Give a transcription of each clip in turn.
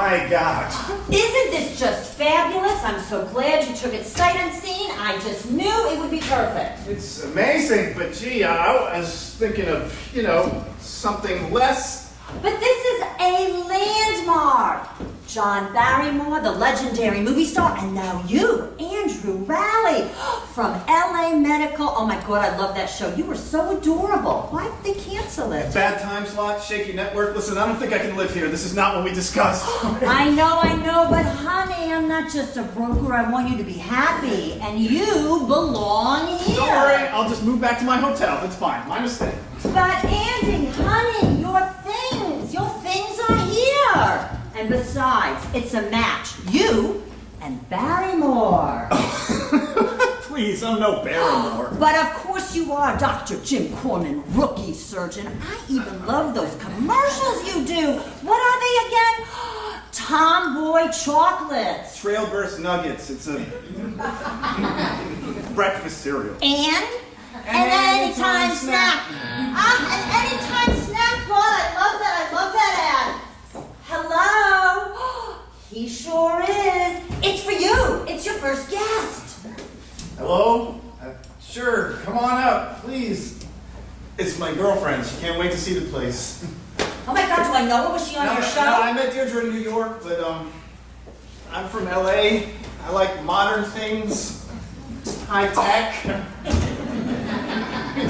my God. Isn't this just fabulous? I'm so glad you took it sight unseen. I just knew it would be perfect. It's amazing, but gee, I was thinking of, something less. But this is a landmark. John Barrymore, the legendary movie star, and now you, Andrew Raleigh, from LA Medical. Oh my God, I love that show. You were so adorable. Why did they cancel it? Bad time slot, shaky network. Listen, I don't think I can live here. This is not what we discussed. I know, but honey, I'm not just a broker. I want you to be happy, and you belong here. Don't worry, I'll just move back to my hotel. It's fine. My mistake. But Andy, honey, your things are here. And besides, it's a match. You and Barrymore. Please, I'm no Barrymore. But of course you are, Dr. Jim Corman, rookie surgeon. I even love those commercials you do. What are they again? Tomboy chocolates. Trailburst Nuggets. It's a breakfast cereal. And an anytime snack. An anytime snack. God, I love that ad. Hello? He sure is. It's for you. It's your first guest. Hello? Sure, come on up, please. It's my girlfriend. She can't wait to see the place. Oh my God, do I know her? Was she on your show? No, I met Deirdre in New York, but I'm from LA. I like modern things, high tech.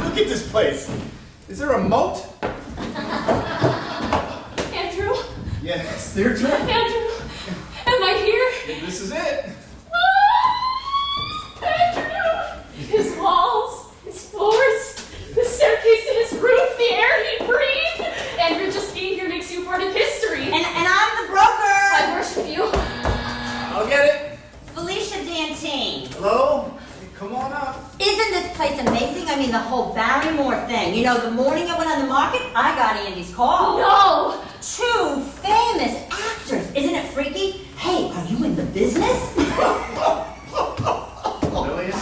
Look at this place. Is there a moat? Andrew? Yes, Deirdre. Andrew? Am I here? This is it. Andrew! His walls, his floors, the staircase to his roof, the air he breathed. Andrew, just being here makes you part of history. And I'm the broker. I worship you. I'll get it. Felicia Dantine. Hello? Come on up. Isn't this place amazing? I mean, the whole Barrymore thing. The morning it went on the market, I got Andy's call. No! 2 famous actors. Isn't it freaky? Hey, are you in the business? Lillian?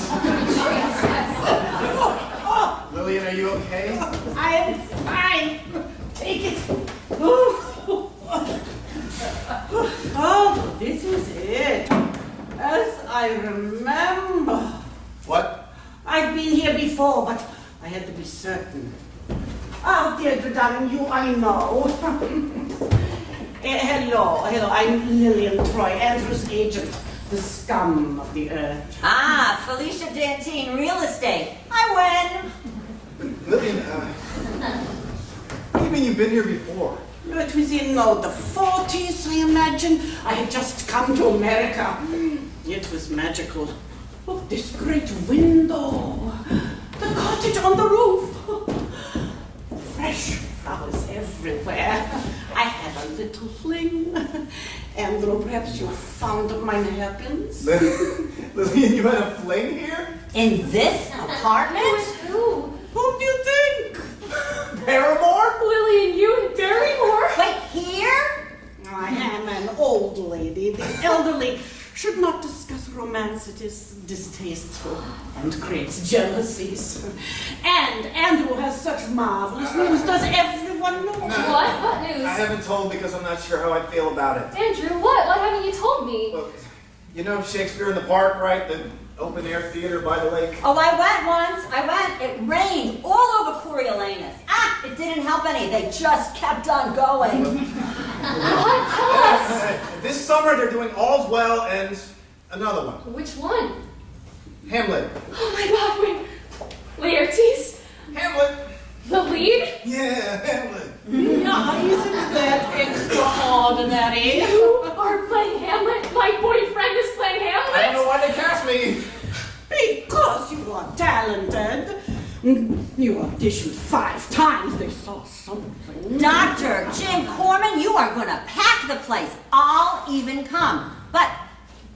Lillian, are you okay? I'm fine. Take it. Oh, this is it. As I remember. What? I've been here before, but I had to be certain. Oh, Deirdre, darling, you I know. Hello. I'm Lillian Troy, Andrew's agent, the scum of the earth. Ah, Felicia Dantine, real estate. I win. Lillian, what do you mean you've been here before? It was in the 40s, I imagine. I had just come to America. It was magical. Oh, this great window. The cottage on the roof. Fresh flowers everywhere. I had a little fling. Andrew, perhaps you found my hairpins? Lillian, you had a fling here? In this apartment? Who? Whom do you think? Barrymore? Lillian, you and Barrymore? Wait, here? I am an old lady. The elderly should not discuss romance. It is distasteful and creates jealousies. And Andrew has such marvelous news. Does everyone know? What news? I haven't told because I'm not sure how I feel about it. Andrew, what? Why haven't you told me? Look, you know Shakespeare in the Park, right? The open-air theater by the lake? Oh, I went once. It rained all over Coriolanus. It didn't help any. They just kept on going. What? Tell us. This summer they're doing All's Well and another one. Which one? Hamlet. Oh my God, wait. Laertes? Hamlet? The lead? Yeah, Hamlet. No, isn't that extraordinary? You are playing Hamlet? My boyfriend is playing Hamlet? I don't know why they cast me. Because you are talented. You auditioned 5 times. They saw something. Dr. Jim Corman, you are going to pack the place. I'll even come. But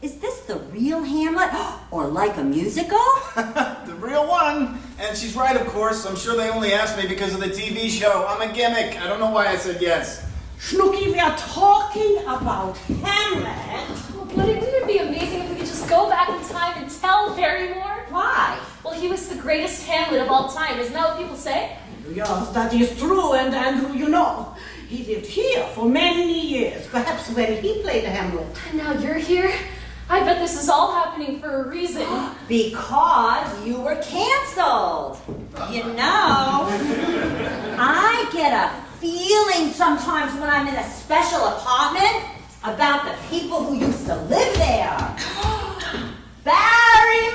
is this the real Hamlet? Or like a musical? The real one. And she's right, of course. I'm sure they only asked me because of the TV show. I'm a gimmick. I don't know why I said yes. Snooky, we are talking about Hamlet. But wouldn't it be amazing if we could just go back in time and tell Barrymore? Why? Well, he was the greatest Hamlet of all time. Isn't that what people say? Yes, that is true, and Andrew, He lived here for many years, perhaps when he played Hamlet. And now you're here? I bet this is all happening for a reason. Because you were canceled. You know, I get a feeling sometimes when I'm in a special apartment about the people who used to live there. Barrymore!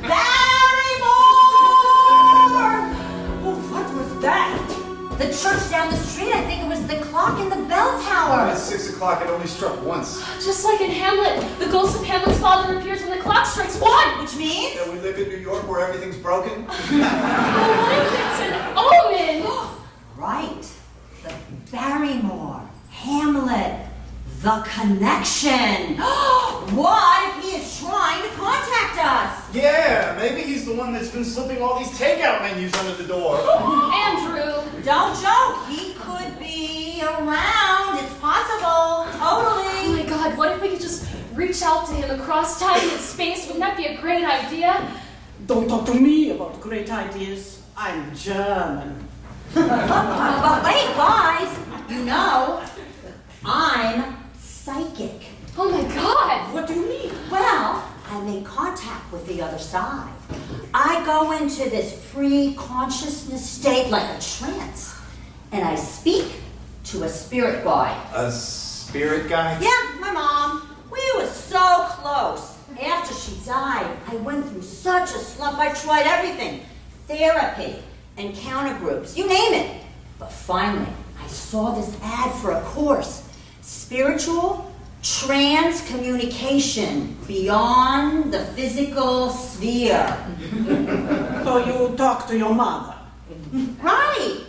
Barrymore! Oh, what was that? The church down the street, I think it was the clock in the bell tower. It's 6 o'clock, it only struck once. Just like in Hamlet, the ghost of Hamlet's father appears when the clock strikes 1! Which means? Yeah, we live in New York where everything's broken. Oh, what if it's an omen? Right. The Barrymore, Hamlet, the connection. What if he is trying to contact us? Yeah, maybe he's the one that's been slipping all these takeout menus under the door. Andrew. Don't joke. He could be around. It's possible. Oh Totally. my god, what if we could just reach out to him across time and space? Wouldn't that be a great idea? Don't talk to me about great ideas. I'm German. But wait, guys. You know, I'm psychic. Oh my god! What do you mean? Well, I make contact with the other side. I go into this pre-consciousness state like a trance, and I speak to a spirit guide. A spirit guide? Yeah, my mom. We were so close. After she died, I went through such a slump. I tried everything. Therapy, encounter groups, you name it. But finally, I saw this ad for a course. Spiritual transcommunication beyond the physical sphere. So you talk to your mother? Right.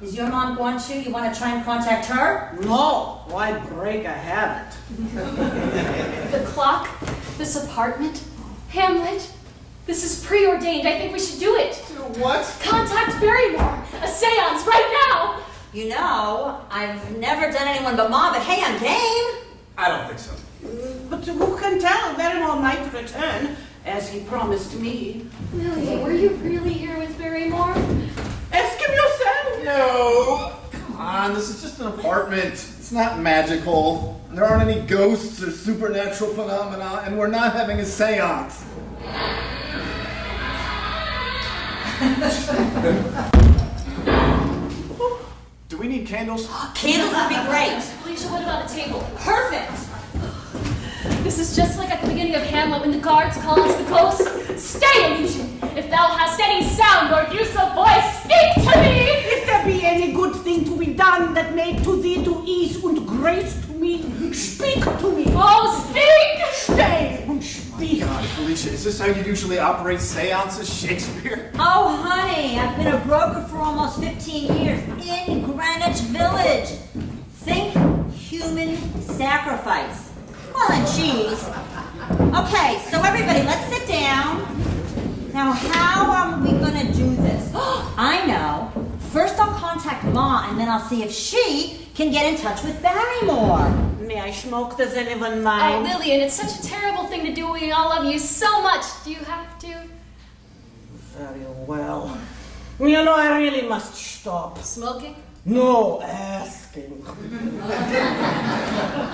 Is your mom going to? You want to try and contact her? No, why break a habit? The clock, this apartment, Hamlet. This is preordained. I think we should do it. What? Contact Barrymore. A seance right now. You know, I've never done anyone but Mom, but hey, I'm game. I don't think so. But who can tell? Barrymore might return, as he promised me. Lily, were you really here with Barrymore? Ask him yourself. No! Come on, this is just an apartment. It's not magical. There aren't any ghosts or supernatural phenomena, and we're not having a seance. Do we need candles? Candles would be great. Felicia, what about a table? Perfect. This is just like at the beginning of Hamlet when the guards call us the ghosts. Stay, illusion! If thou hast any sound or use of voice, speak to me! If there be any good thing to be done that may to thee do ease and grace to me, speak to me. Oh, speak! Stay and speak. God, Felicia, is this how you usually operate seances, Shakespeare? Oh, honey, I've been a broker for almost 15 years in Greenwich Village. Think human sacrifice. Well, and cheese. Okay, so everybody, let's sit down. Now, how are we gonna do this? I know. First, I'll contact Ma, and then I'll see if she can get in touch with Barrymore. May I smoke? Does anyone Oh, mind? Lillian, it's such a terrible thing to do. We all love you so much. Do you have to? Very well. You know, I really must stop. Smoking? No asking.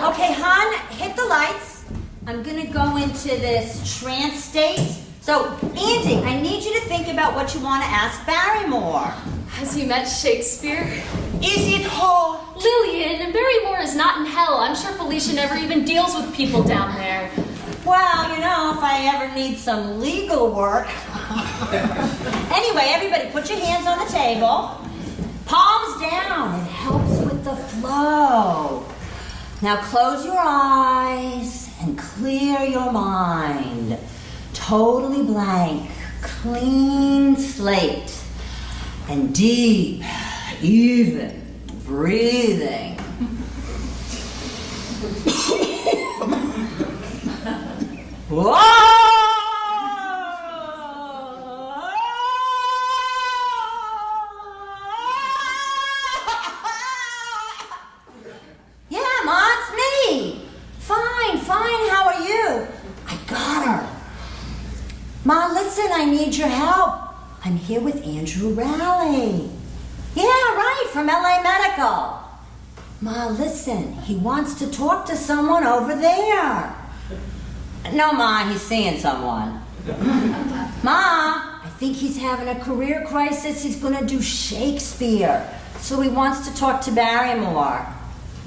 Okay, hon, hit the lights. I'm gonna go into this trance state. So, Andy, I need you to think about what you want to ask Barrymore. Has he met Shakespeare? Is it hard? Lillian, Barrymore is not in hell. I'm sure Felicia never even deals with people down there. Well, you know, if I ever need some legal work. Anyway, everybody put your hands on the table. Palms down. It helps with the flow. Now close your eyes and clear your mind. Totally blank, clean slate, and deep, even breathing. Whoa! Yeah, Ma, it's me. Fine, how are you? I got her. Ma, listen, I need your help. I'm here with Andrew Raleigh. Yeah, right, from LA Medical. Ma, listen, he wants to talk to someone over there. No, Ma, he's seeing someone. Ma, I think he's having a career crisis. He's gonna do Shakespeare. So he wants to talk to Barrymore.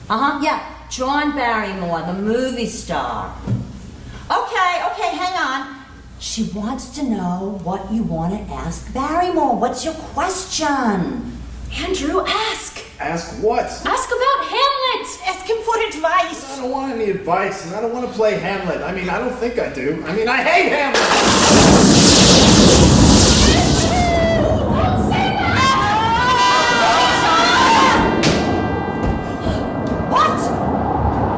Yeah, John Barrymore, the movie star. Okay, hang on. She wants to know what you want to ask Barrymore. What's your question? Andrew, ask. Ask what? Ask about Hamlet. Ask him for advice. I don't want any advice, and I don't want to play Hamlet. I mean, I don't think I do. I mean, I hate Hamlet! Don't say that! What?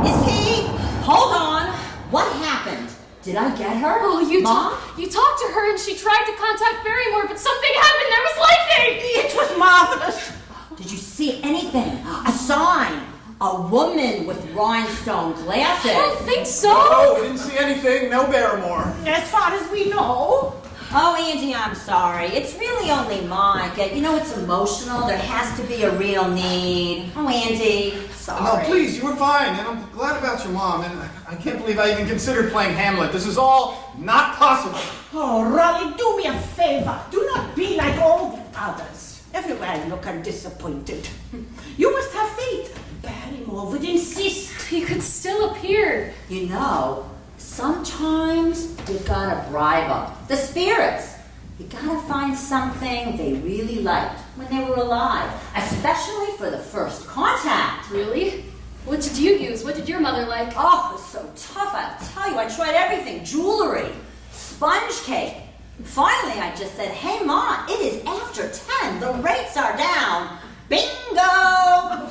Is he? Hold on. What happened? Did I get her? Oh, you talked to her and she tried to contact Barrymore, but something happened. There was lightning. It was marvelous. Did you see anything? A sign? A woman with rhinestone glasses? I don't think so. Oh, we didn't see anything. No Barrymore. As far as we know. Oh, Andy, I'm sorry. It's really only Mike. You know, it's emotional. There has to be a real need. Oh, Andy, sorry. No, please, you were fine, and I'm glad about your mom, and I can't believe I even considered playing Hamlet. This is all not possible. Oh, Raleigh, do me a favor. Do not be like all the others. Everywhere I look, I'm disappointed. You must have faith. Barrymore would insist. He could still appear. You know, sometimes you gotta bribe them. The spirits. You gotta find something they really liked when they were alive, especially for the first contact. Really? What did you use? What did your mother like? Oh, it was so tough, I'll tell you. I tried everything. Jewelry, sponge cake. Finally, I just said, hey, Ma, it is after 10. The rates are down. Bingo!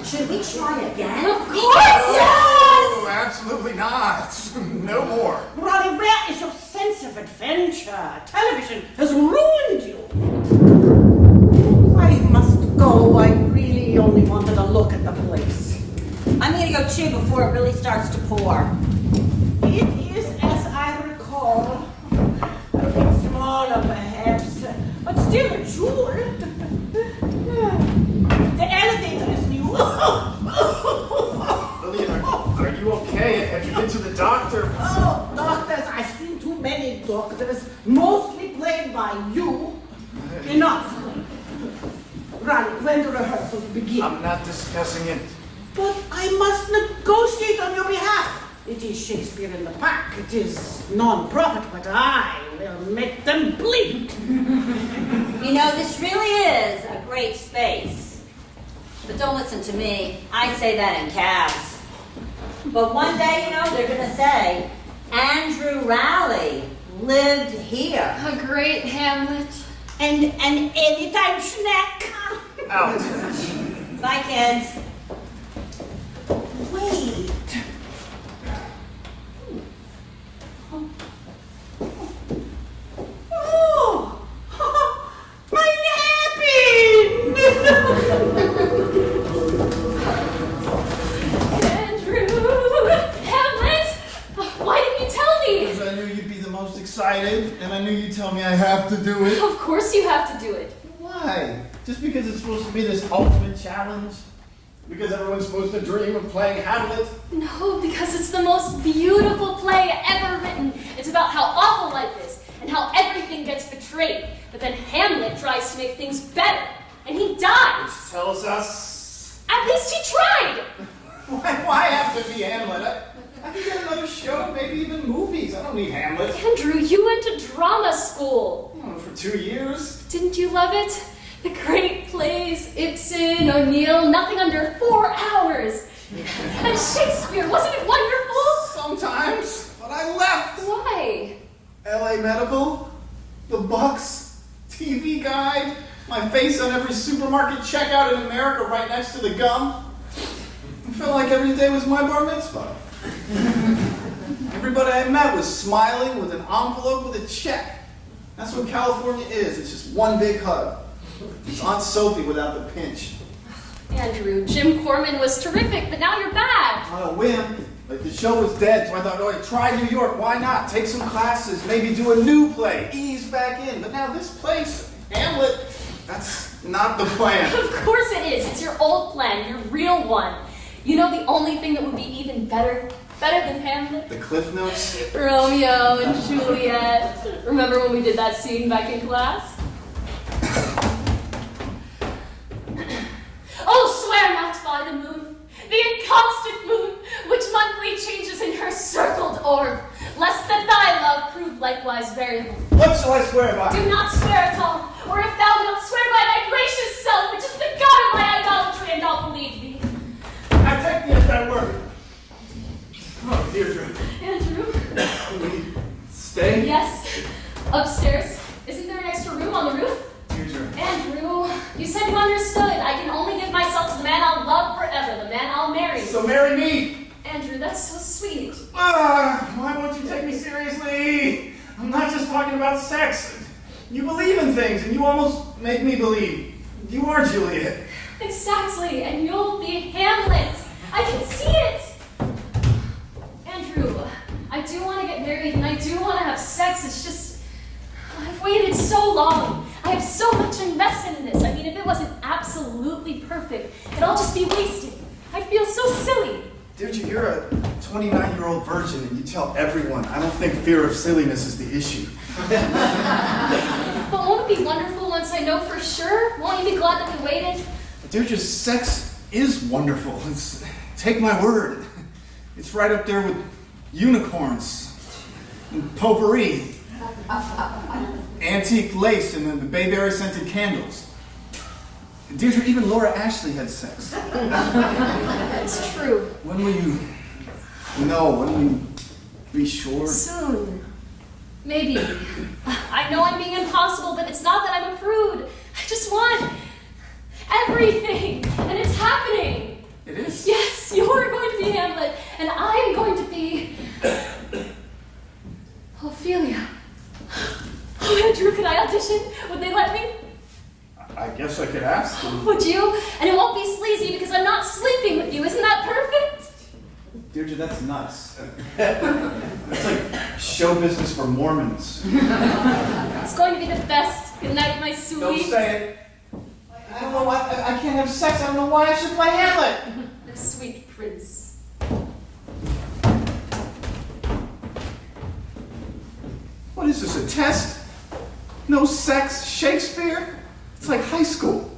Should we try again? Of course! Oh, absolutely not. No more. Raleigh, where is your sense of adventure? Television has ruined you. I must go. I really only wanted to look at the place. I'm gonna go too before it really starts to pour. It is, as I recall, a bit smaller perhaps, but still a jewel. The elevator is new. Lillian, are you okay? Have you been to the doctor? Oh, doctors, I've seen too many doctors, mostly played by you. Enough. Riley, when do rehearsals begin? I'm not discussing it. But I must negotiate on your behalf. It is Shakespeare in the Park. It is non-profit, but I will make them blink. You know, this really is a great space. But don't listen to me. I say that in cabs. But one day, you know, they're gonna say, Andrew Raleigh lived here. A great Hamlet. And an anytime snack. Out. Bye, kids. Wait. Oh, my napkin! Andrew! Hamlet! Why didn't you tell me? Because I knew you'd be the most excited, and I knew you'd tell me I have to do it. Of course you have to do it. Why? Just because it's supposed to be this ultimate challenge? Because everyone's supposed to dream of playing Hamlet? No, because it's the most beautiful play ever written. It's about how awful life is and how everything gets betrayed. But then Hamlet tries to make things better, and he dies. Tells us. At least he tried. Why have to be Hamlet? I can get another show, maybe even movies. I don't need Hamlet. Andrew, you went to drama school. Oh, for 2 years. Didn't you love it? The great plays, Ibsen, O'Neill, nothing under 4 hours. And Shakespeare, wasn't it wonderful? Sometimes, but I left. Why? LA Medical, the Bucks, TV Guide, my face on every supermarket checkout in America right next to the gum. I felt like every day was my bar mitzvah. Everybody I met was smiling with an envelope with a check. That's what California is. It's just one big hug. It's Aunt Sophie without the pinch. Andrew, Jim Corman was terrific, but now you're back. On a whim. Like the show was dead, so I thought, oh, try New York. Why not? Take some classes, maybe do a new play, ease back in. But now this place, Hamlet, that's not the plan. Of course it is. It's your old plan, your real one. You know the only thing that would be even better than Hamlet? The Cliff Notes? Romeo and Juliet. Remember when we did that scene back in class? Oh, swear not by the moon, the inconstant moon, which monthly changes in her circled orb, lest that thy love prove likewise variable. What shall I swear by? Do not swear at all, or if thou wilt swear by thy gracious self, which is the god of my idolatry, and I'll believe thee. I take thee at thy word. Oh, Deirdre. Andrew? Can we stay? Yes. Upstairs. Isn't there an extra room on the roof? Deirdre. Andrew, you said you understood. I can only give myself to the man I'll love forever, the man I'll marry. So marry me. Andrew, that's so sweet. Why won't you take me seriously? I'm not just talking about sex. You believe in things, and you almost make me believe. You are Juliet. Exactly, and you'll be Hamlet. I can see it. Andrew, I do want to get married, and I do want to have sex. It's just, I've waited so long. I have so much invested in this. I mean, if it wasn't absolutely perfect, it'd all just be wasted. I'd feel so silly. Dude, you're a 29-year-old virgin, and you tell everyone. I don't think fear of silliness is the issue. But won't it be wonderful once I know for sure? Won't you be glad that we waited? Dude, your sex is wonderful. Take my word. It's right up there with unicorns and potpourri, antique lace, and then the bayberry-scented candles. Deirdre, even Laura Ashley had sex. It's true. When will you know? When will you be sure? Soon. Maybe. I know I'm being impossible, but it's not that I'm a prude. I just want everything, and it's happening. It is? Yes, you're going to be Hamlet, and I'm going to be Ophelia. Oh, Andrew, could I audition? Would they let me? I guess I could ask them. Would you? And it won't be sleazy because I'm not sleeping with you. Isn't that perfect? Deirdre, that's nuts. That's like show business for Mormons. It's going to be the best. Good night, my sweet. Don't say it. I don't know why I can't have sex. I don't know why I should play Hamlet. The sweet prince. What is this, a test? No sex, Shakespeare? It's like high school.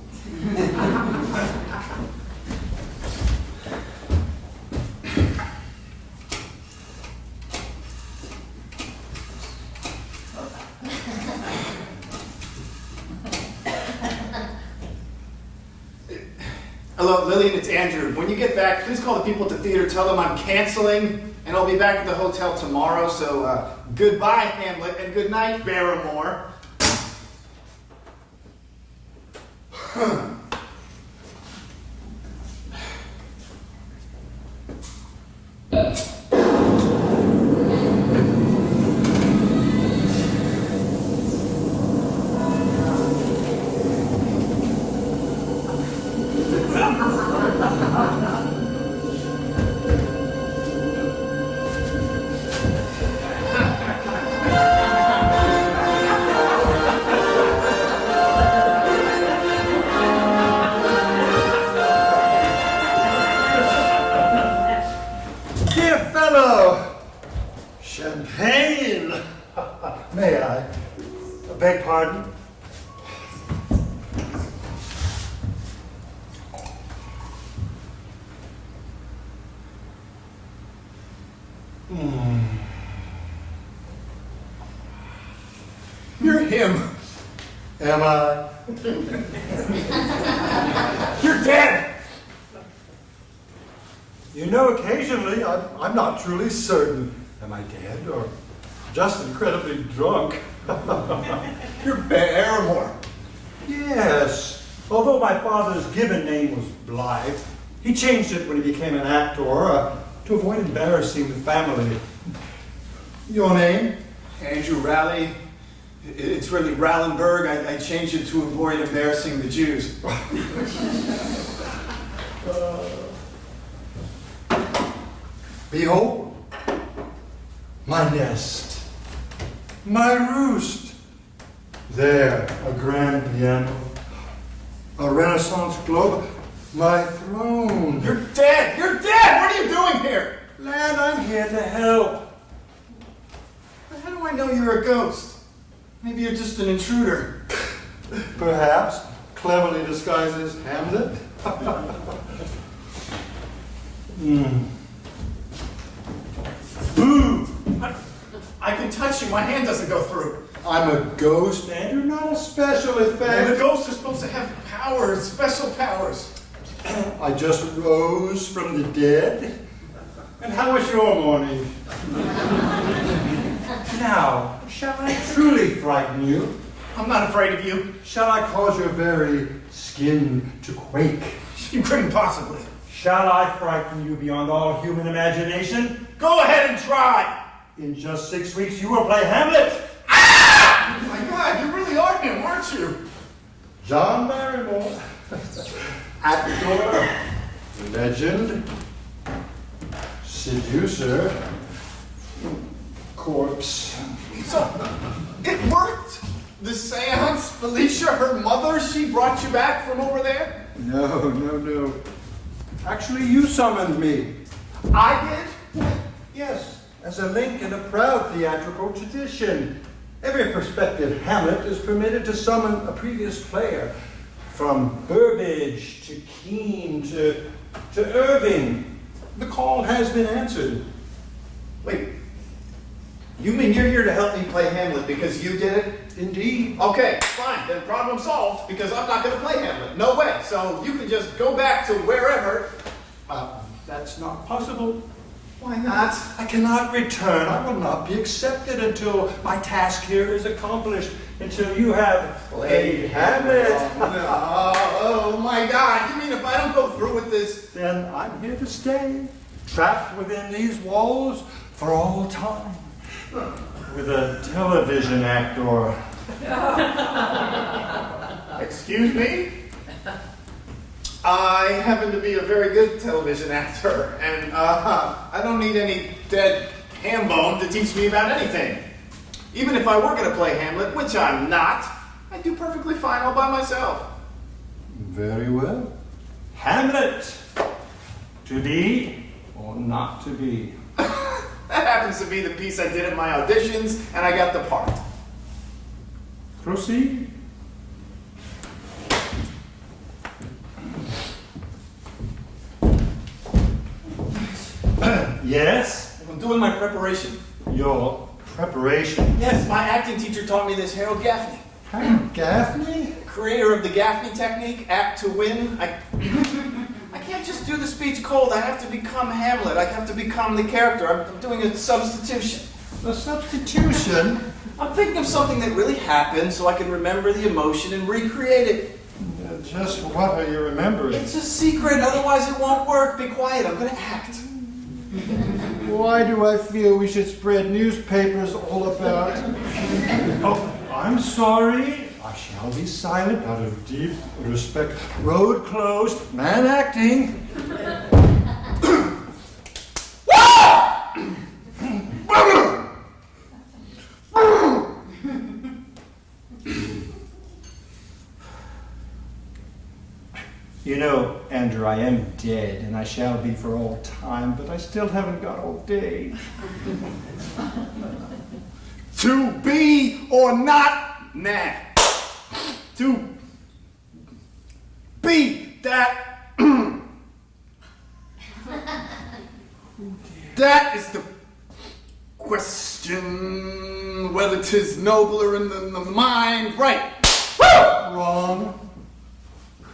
Hello, Lillian, it's Andrew. When you get back, please call the people at the theater, tell them I'm canceling, and I'll be back at the hotel tomorrow, so goodbye, Hamlet, and good night, Barrymore. Champagne! May I? Beg pardon? You're him. Am I? You're dead. You know, occasionally I'm not truly certain. Am I dead or just incredibly drunk? You're Barrymore. Yes. Although my father's given name was Blythe, he changed it when he became an actor to avoid embarrassing the family. Your name? Andrew Raleigh. It's really Rallenberg. I changed it to avoid embarrassing the Jews. Behold, my nest, my roost. There, a grand piano. a Renaissance globe, my throne. You're dead! You're dead! What are you doing here? Lad, I'm here to help. But how do I know you're a ghost? Maybe you're just an intruder. Perhaps cleverly disguised as Hamlet. Boo! I can touch you. My hand doesn't go through. I'm a ghost, Andrew, not a special And the effect. ghosts are supposed to have powers, special powers. I just rose from the dead. And how was your morning? Now, shall I truly frighten you? I'm not afraid of you. Shall I cause your very skin to quake? You couldn't possibly. Shall I frighten you beyond all human imagination? Go ahead and try. In just 6 weeks, you will play Hamlet. Oh my God, you really are him, aren't you? John Barrymore, actor, legend, seducer, corpse. So, it worked. The seance, Felicia, her mother, she brought you back from over there? No. Actually, you summoned me. I did? Yes, as a link in a proud theatrical tradition. Every prospective Hamlet is permitted to summon a previous player. From Burbage to Keene to Irving. The call has been answered. Wait. You mean you're here to help me play Hamlet because you did it? Indeed. Okay, fine. Then problem solved because I'm not going to play Hamlet. No way. So you can just go back to wherever. That's not possible. Why not? I cannot return. I will not be accepted until my task here is accomplished. Until you have played Hamlet. Oh my God. You mean if I don't go through with this? Then I'm here to stay, trapped within these walls for all time. With a television actor. Excuse me? I happen to be a very good television actor, and I don't need any dead ham bone to teach me about anything. Even if I were going to play Hamlet, which I'm not, I'd do perfectly fine all by myself. Very well. Hamlet. To be or not to be? That happens to be the piece I did at my auditions, and I got the part. Proceed. Yes? I'm doing my preparation. Your preparation. Yes, my acting teacher taught me this, Harold Gaffney. Harold Gaffney? Creator of the Gaffney technique, act to win. I can't just do the speech cold. I have to become Hamlet. I have to become the character. I'm doing a substitution. A substitution? I'm thinking of something that really happened so I can remember the emotion and recreate it. Just what are you remembering? It's a secret, otherwise it won't work. Be quiet, I'm gonna act. Why do I feel we should spread newspapers all about? Oh, I'm sorry. I shall be silent out of deep respect. Road closed. Man acting. You know, Andrew, I am dead, and I shall be for all time, but I still haven't got all day. To be or not, nah. To be that. That is the question, whether 'tis nobler in the mind. Right. Wrong.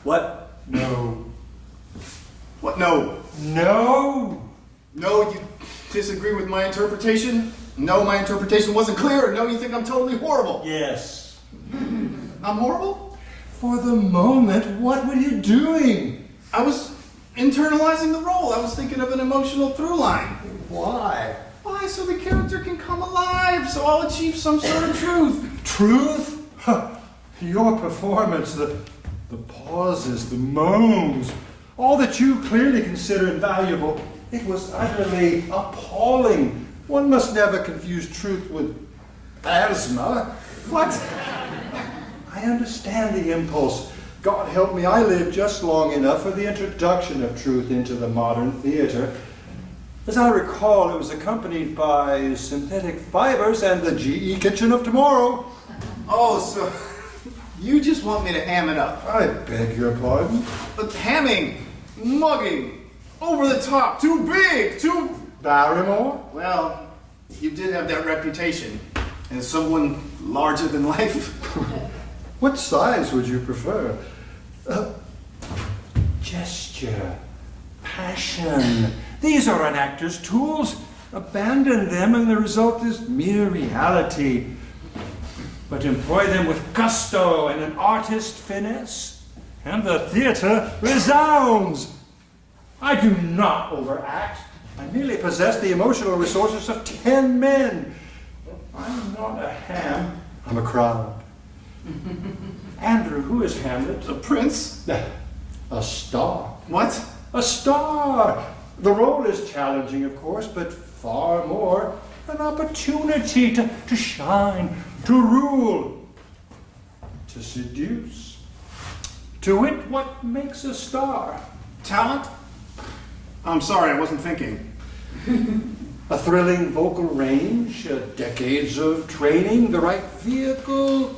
What? No. What? No. No. No, you disagree with my interpretation? No, my interpretation wasn't clear. No, you think I'm totally horrible. Yes. I'm horrible? For the moment, what were you doing? I was internalizing the role. I was thinking of an emotional through line. Why? Why? So the character can come alive, so I'll achieve some sort of truth. Truth? Huh. Your performance, the pauses, the moans, all that you clearly consider invaluable, it was utterly appalling. One must never confuse truth with asthma. What? I understand the impulse, God help me, I lived just long enough for the introduction of truth into the modern theater. As I recall, it was accompanied by synthetic fibers and the GE kitchen of tomorrow. Oh, so you just want me to ham it up? I beg your pardon? But hamming, mugging, over the top, too big, too... Barrymore? Well, you did have that reputation as someone larger than life. What size would you prefer? Gesture, passion. These are an actor's tools. Abandon them and the result is mere reality. But employ them with gusto and an artist finesse, and the theater resounds. I do not overact. I merely possess the emotional resources of 10 men. I'm not a ham. I'm a crowd. Andrew, who is Hamlet? A prince? A star. What? A star! The role is challenging, of course, but far more an opportunity to shine, to rule, to seduce. To wit, what makes a star? Talent? I'm sorry, I wasn't thinking. A thrilling vocal range, decades of training, the right vehicle,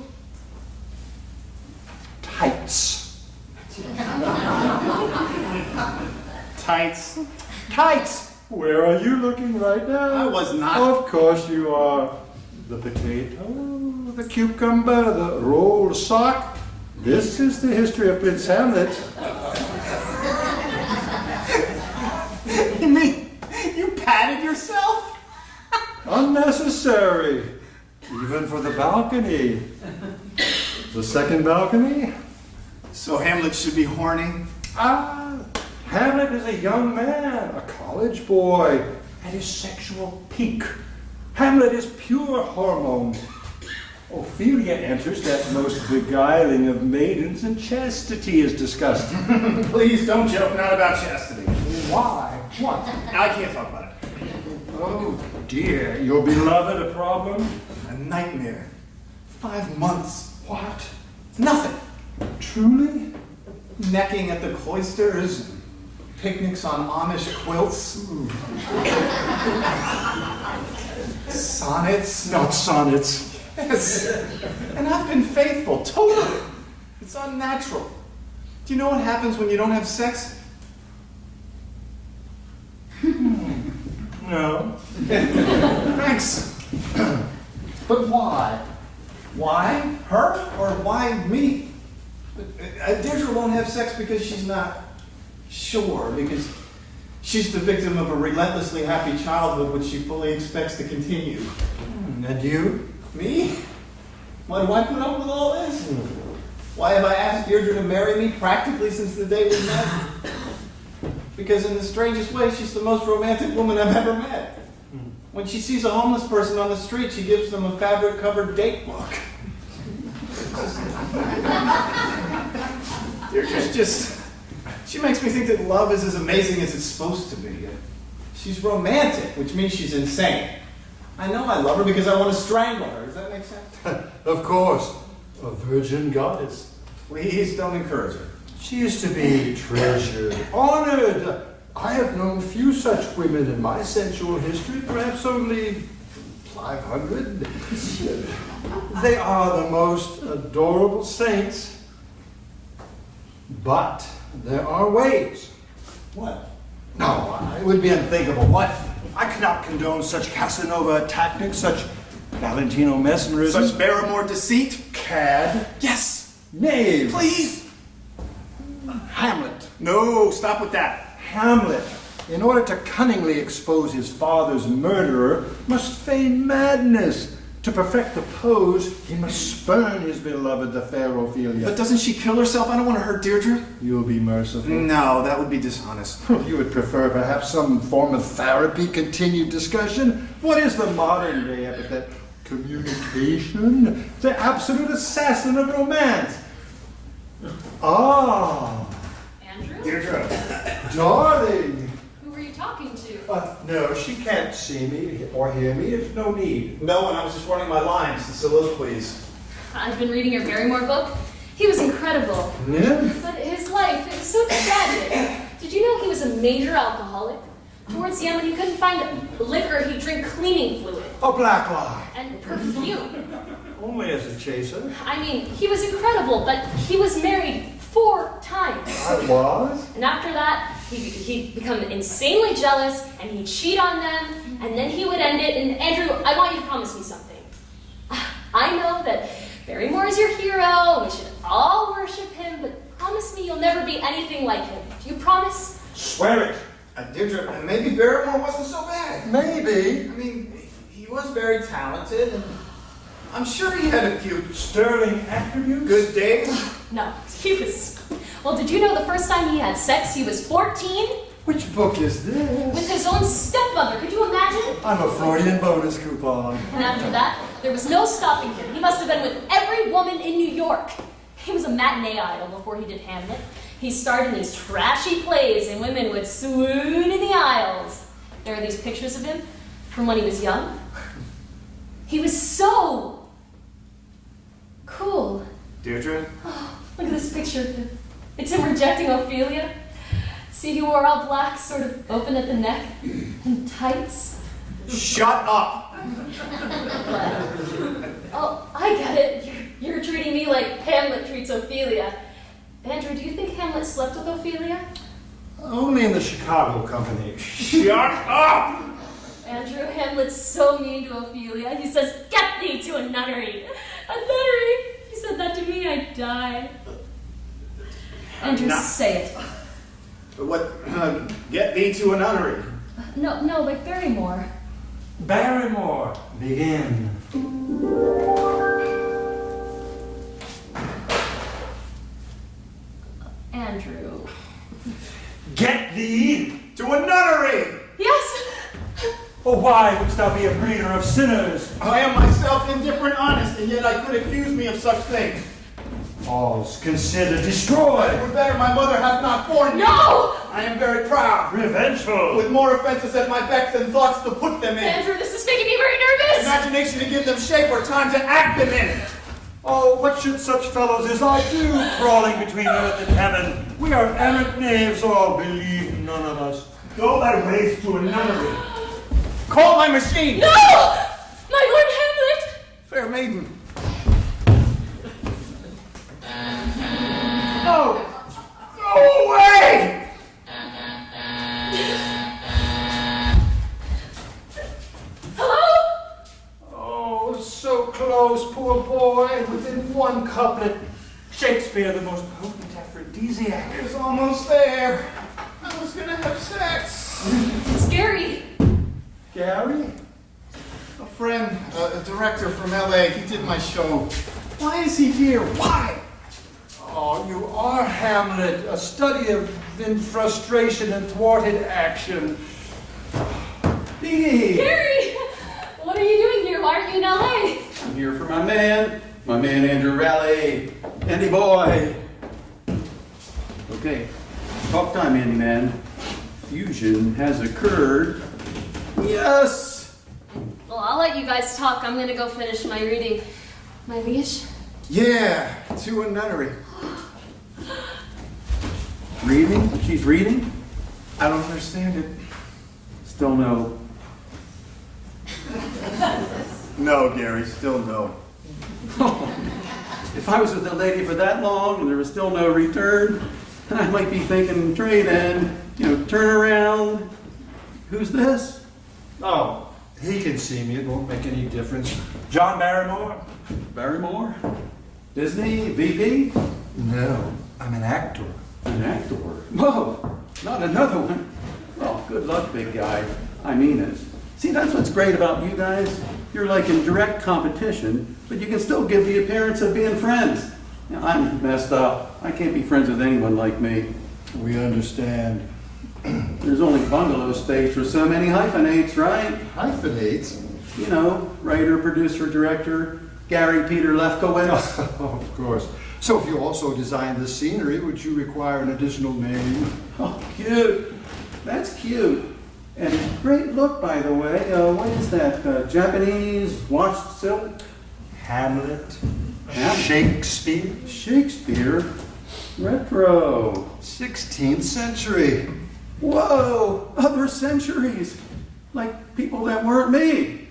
tights. Tights? Tights! Where are you looking right now? I was not. Of course you are. The potato, the cucumber, the rolled sock. This is the history of Prince Hamlet. You mean you patted yourself? Unnecessary. Even for the balcony. The second balcony? So Hamlet should be horny? Hamlet is a young man, a college boy, at his sexual peak. Hamlet is pure hormone. Ophelia enters that most beguiling of maidens, and chastity is discussed. Please don't joke, not about chastity. Why? What? I can't talk about it. Oh dear, your beloved a problem? A nightmare. 5 months. What? Nothing. Truly? Necking at the cloisters, picnics on Amish quilts. Sonnets. Not sonnets. Yes. And I've been faithful, totally. It's unnatural. Do you know what happens when you don't have sex? No. Thanks. But why? Why her or why me? Deirdre won't have sex because she's not sure, because she's the victim of a relentlessly happy childhood which she fully expects to continue. And you? Me? Why do I put up with all this? Why have I asked Deirdre to marry me practically since the day we met? Because in the strangest way, she's the most romantic woman I've ever met. When she sees a homeless person on the street, she gives them a fabric-covered date book. Deirdre's just... She makes me think that love is as amazing as it's supposed to be. She's romantic, which means she's insane. I know I love her because I want to strangle her. Does that make sense? Of course. A virgin goddess. Please don't encourage her. She is to be treasured, honored. I have known few such women in my sensual history, perhaps only 500. They are the most adorable saints. But there are ways. What? No, it would be unthinkable. What? I cannot condone such Casanova tactics, such Valentino mesmerism. Such Barrymore deceit? Cad. Yes! Knave. Please! Hamlet. No, stop with that. Hamlet, in order to cunningly expose his father's murderer, must feign madness. To perfect the pose, he must spurn his beloved, the fair Ophelia. But doesn't she kill herself? I don't want to hurt Deirdre. You'll be merciful. No, that would be dishonest. You would prefer perhaps some form of therapy, continued discussion? What is the modern day epithet? Communication? The absolute assassin of romance. Ah, Andrew? Deirdre. darling. Who were you talking to? No, she can't see me or hear me. There's no need. No, and I was just running my lines, the soliloquies. I've been reading your Barrymore book, He was incredible. Yeah? But his life, it was so tragic. Did you know he was a major alcoholic? Towards the end, when he couldn't find liquor, he'd drink cleaning fluid. A black lie. And perfume. Only as a chaser. I mean, he was incredible, but he was married 4 times. I was? And after that, he'd become insanely jealous, and he'd cheat on them, and then he would end it. And Andrew, I want you to promise me something. I know that Barrymore is your hero, we should all worship him, but promise me you'll never be anything like him. Do you promise? Swear it. Deirdre, maybe Barrymore wasn't so bad. Maybe. I mean, he was very talented, and I'm sure he had a few Sterling attributes? good days. No, he was... Well, did you know the first time he had sex, he was 14? Which book is this? With his own stepmother, could you imagine? I'm a Freudian bonus coupon. And after that, there was no stopping him. He must have been with every woman in New York. He was a matinee idol before he did Hamlet. He starred in these trashy plays, and women would swoon in the aisles. There are these pictures of him from when he was young. He was so cool. Deirdre? Oh, look at this picture. It's him rejecting Ophelia. See, he wore all black, sort of open at the neck, and tights. Shut up! Oh, I get it. You're treating me like Hamlet treats Ophelia. Andrew, do you think Hamlet slept with Ophelia? Only in the Chicago company. Shut up! Andrew, Hamlet's so mean to Ophelia. He says, "Get thee to a nunnery." A nunnery? He said that to me, I'd die. Andrew, say it. What? Get thee to a nunnery. No, like Barrymore. Barrymore, begin. Andrew. Get thee. To a nunnery! Yes! Oh, why wouldst thou be a breeder of sinners? I am myself indifferent honest, and yet I could accuse me of such things. All's considered destroyed. Would better my mother hath not borne me. No! I am very proud, Revengeful. with more offenses at my beck than thoughts to put them in. Andrew, this is making me very nervous! Imagination to give them shape or time to act them in. Oh, what should such fellows as I do, crawling between earth and heaven? We are errant knaves all, believe none of us. Go thy ways to a nunnery. Call my machine. No! My Lord Hamlet! Fair maiden. No! Go away! Hello? Oh, so close, poor boy. Within one couplet, Shakespeare, the most potent aphrodisiac. It was almost there. I was gonna have sex. It's Gary. Gary? A friend, a director from LA, he did my show. Why is he here? Why? Oh, you are Hamlet, a study of frustration and thwarted action. Dee. Gary! What are you doing here? Why aren't you in LA? I'm here for my man Andrew Raleigh. Andy boy. Okay, talk time, Andy man. Fusion has occurred. Yes! Well, I'll let you guys talk. I'm gonna go finish my reading. My leash? Yeah, to a nunnery. Reading? She's reading? I don't understand it. Still no. No, Gary, still no. If I was with a lady for that long and there was still no return, I might be thinking trade end, turn around. Who's this? Oh, he can see me. It won't make any difference. John Barrymore? Barrymore? Disney? VP? No, I'm an actor. An actor? Whoa, not another one. Well, good luck, big guy. I mean it. See, that's what's great about you guys. You're like in direct competition, but you can still give the appearance of being friends. I'm messed up. I can't be friends with anyone like me. We understand. There's only bungalow space for so many hyphenates, right? Hyphenates? Writer, producer, director, Gary Peter Lefkowitz. Of course. So if you also designed the scenery, would you require an additional name? Oh, cute. That's cute. And great look, by the way. What is that? Japanese washed silk? Hamlet. Shakespeare? Shakespeare? Retro. 16th century. Whoa, other centuries. Like people that weren't me.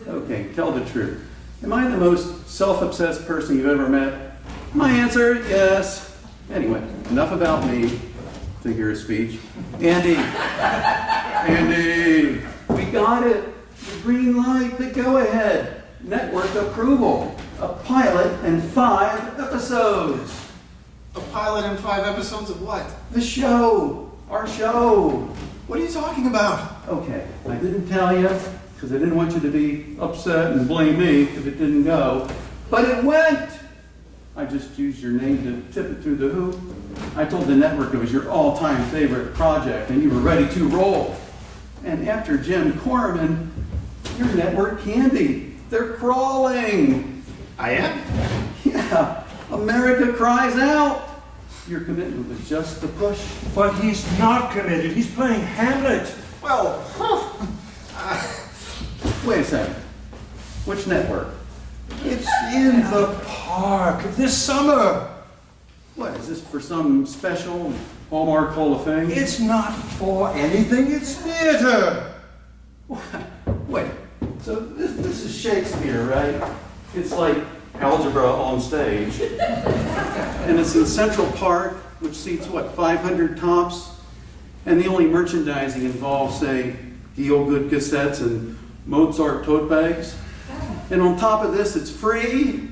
Okay, tell the truth. Am I the most self-obsessed person you've ever met? My answer, yes. Anyway, enough about me. Figure of speech. Andy. Andy. We got it. The green light, the go-ahead. Network approval. A pilot and 5 episodes. A pilot and 5 episodes of what? The show. Our show. What are you talking about? Okay, I didn't tell you because I didn't want you to be upset and blame me if it didn't go. But it went! I just used your name to tip it through the hoop. I told the network it was your all-time favorite project and you were ready to roll. And after Jim Corman, your network candy. They're crawling. I am? Yeah, America cries out. Your commitment was just the push. But he's not committed. He's playing Hamlet. Well, Wait a second. Which network? It's in the park this summer. What, is this for some special Hallmark Hall of Fame? It's not for anything. It's theater. Wait, so this is Shakespeare, right? It's like algebra on stage. And it's in Central Park, which seats, what, 500 tops? And the only merchandising involves, say, Feel-Good cassettes and Mozart tote bags. And on top of this, it's free.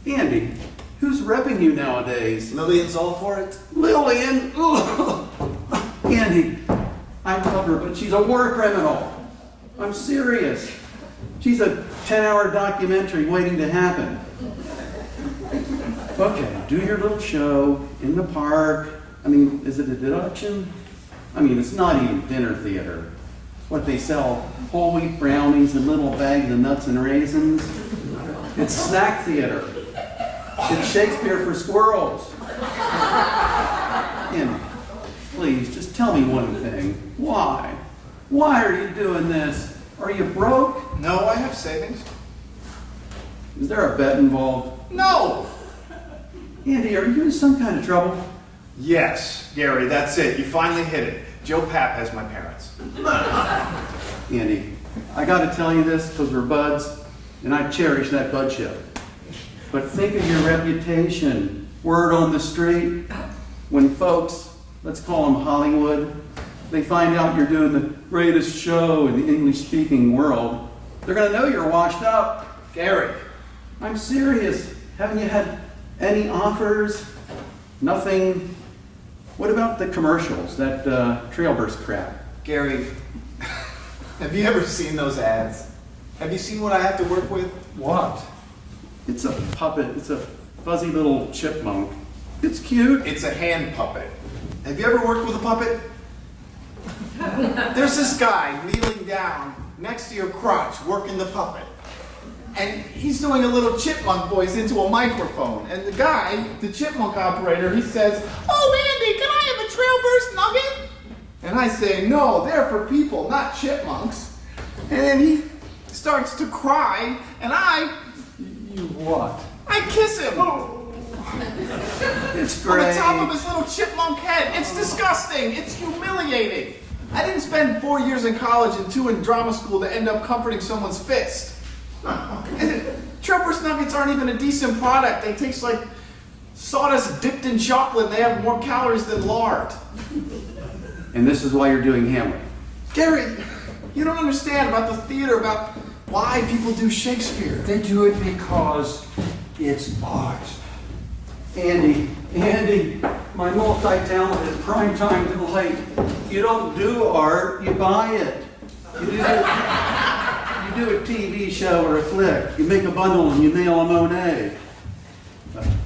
Andy, who's repping you nowadays? Lillian's all for it. Lillian? Ugh. Andy, I love her, but she's a war criminal. I'm serious. She's a 10-hour documentary waiting to happen. Okay, do your little show in the park. I mean, is it a deduction? I mean, it's not even dinner theater. What, they sell whole wheat brownies and little bags of nuts and raisins? It's snack theater. It's Shakespeare for squirrels. And please, just tell me one thing. Why? Why are you doing this? Are you broke? No, I have savings. Is there a bet involved? No! Andy, are you in some kind of trouble? Yes, Gary, that's it. You finally hit it. Joe Papp has my parents. Andy, I gotta tell you this because we're buds, and I cherish that budship. But think of your reputation, word on the street. When folks, let's call them Hollywood, they find out you're doing the greatest show in the English-speaking world, they're gonna know you're washed up. Gary. I'm serious. Haven't you had any offers? Nothing? What about the commercials, that Trailburst crap? Gary, have you ever seen those ads? Have you seen what I have to work with? What? It's a puppet. It's a fuzzy little chipmunk. It's cute. It's a hand puppet. Have you ever worked with a puppet? There's this guy kneeling down next to your crotch working the puppet. And he's doing a little chipmunk voice into a microphone. And the guy, the chipmunk operator, he says, "Oh, Andy, can I have a Trailburst nugget?" And I say, "No, they're for people, not chipmunks." And then he starts to cry, and You what? I kiss him. It's On great. the top of his little chipmunk head. It's disgusting. It's humiliating. I didn't spend 4 years in college and 2 in drama school to end up comforting someone's fist. Trailburst nuggets aren't even a decent product. They taste like sawdust dipped in chocolate, and they have more calories than lard. And this is why you're doing Hamlet. Gary, you don't understand about the theater, about why people do Shakespeare. They do it because it's art. Andy, my multi-talented primetime delight. You don't do art, you buy it. You do a TV show or a flick. You make a bundle and you mail a Monet.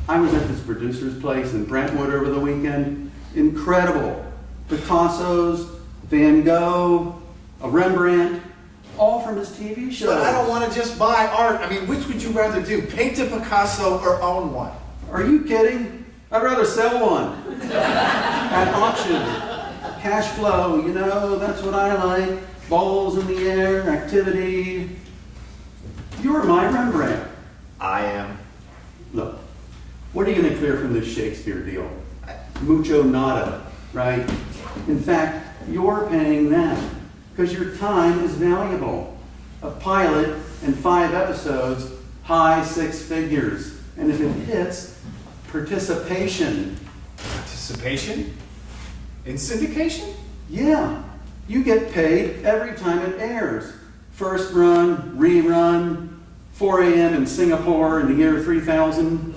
I was at this producer's place in Brentwood over the weekend. Incredible. Picasso's, Van Gogh, a Rembrandt, all from his TV show. But I don't want to just buy art. I mean, which would you rather do? Paint a Picasso or own one? Are you kidding? I'd rather sell one at auction. Cash flow, you know, that's what I like. Balls in the air, activity. You're my Rembrandt. I am. Look, what are you going to clear from this Shakespeare deal? Mucho nada, right? In fact, you're paying them because your time is valuable. A pilot and 5 episodes, high 6 figures. And if it hits, participation. Participation? In syndication? Yeah, you get paid every time it airs. First run, rerun, 4 a.m. in Singapore in the year 3000.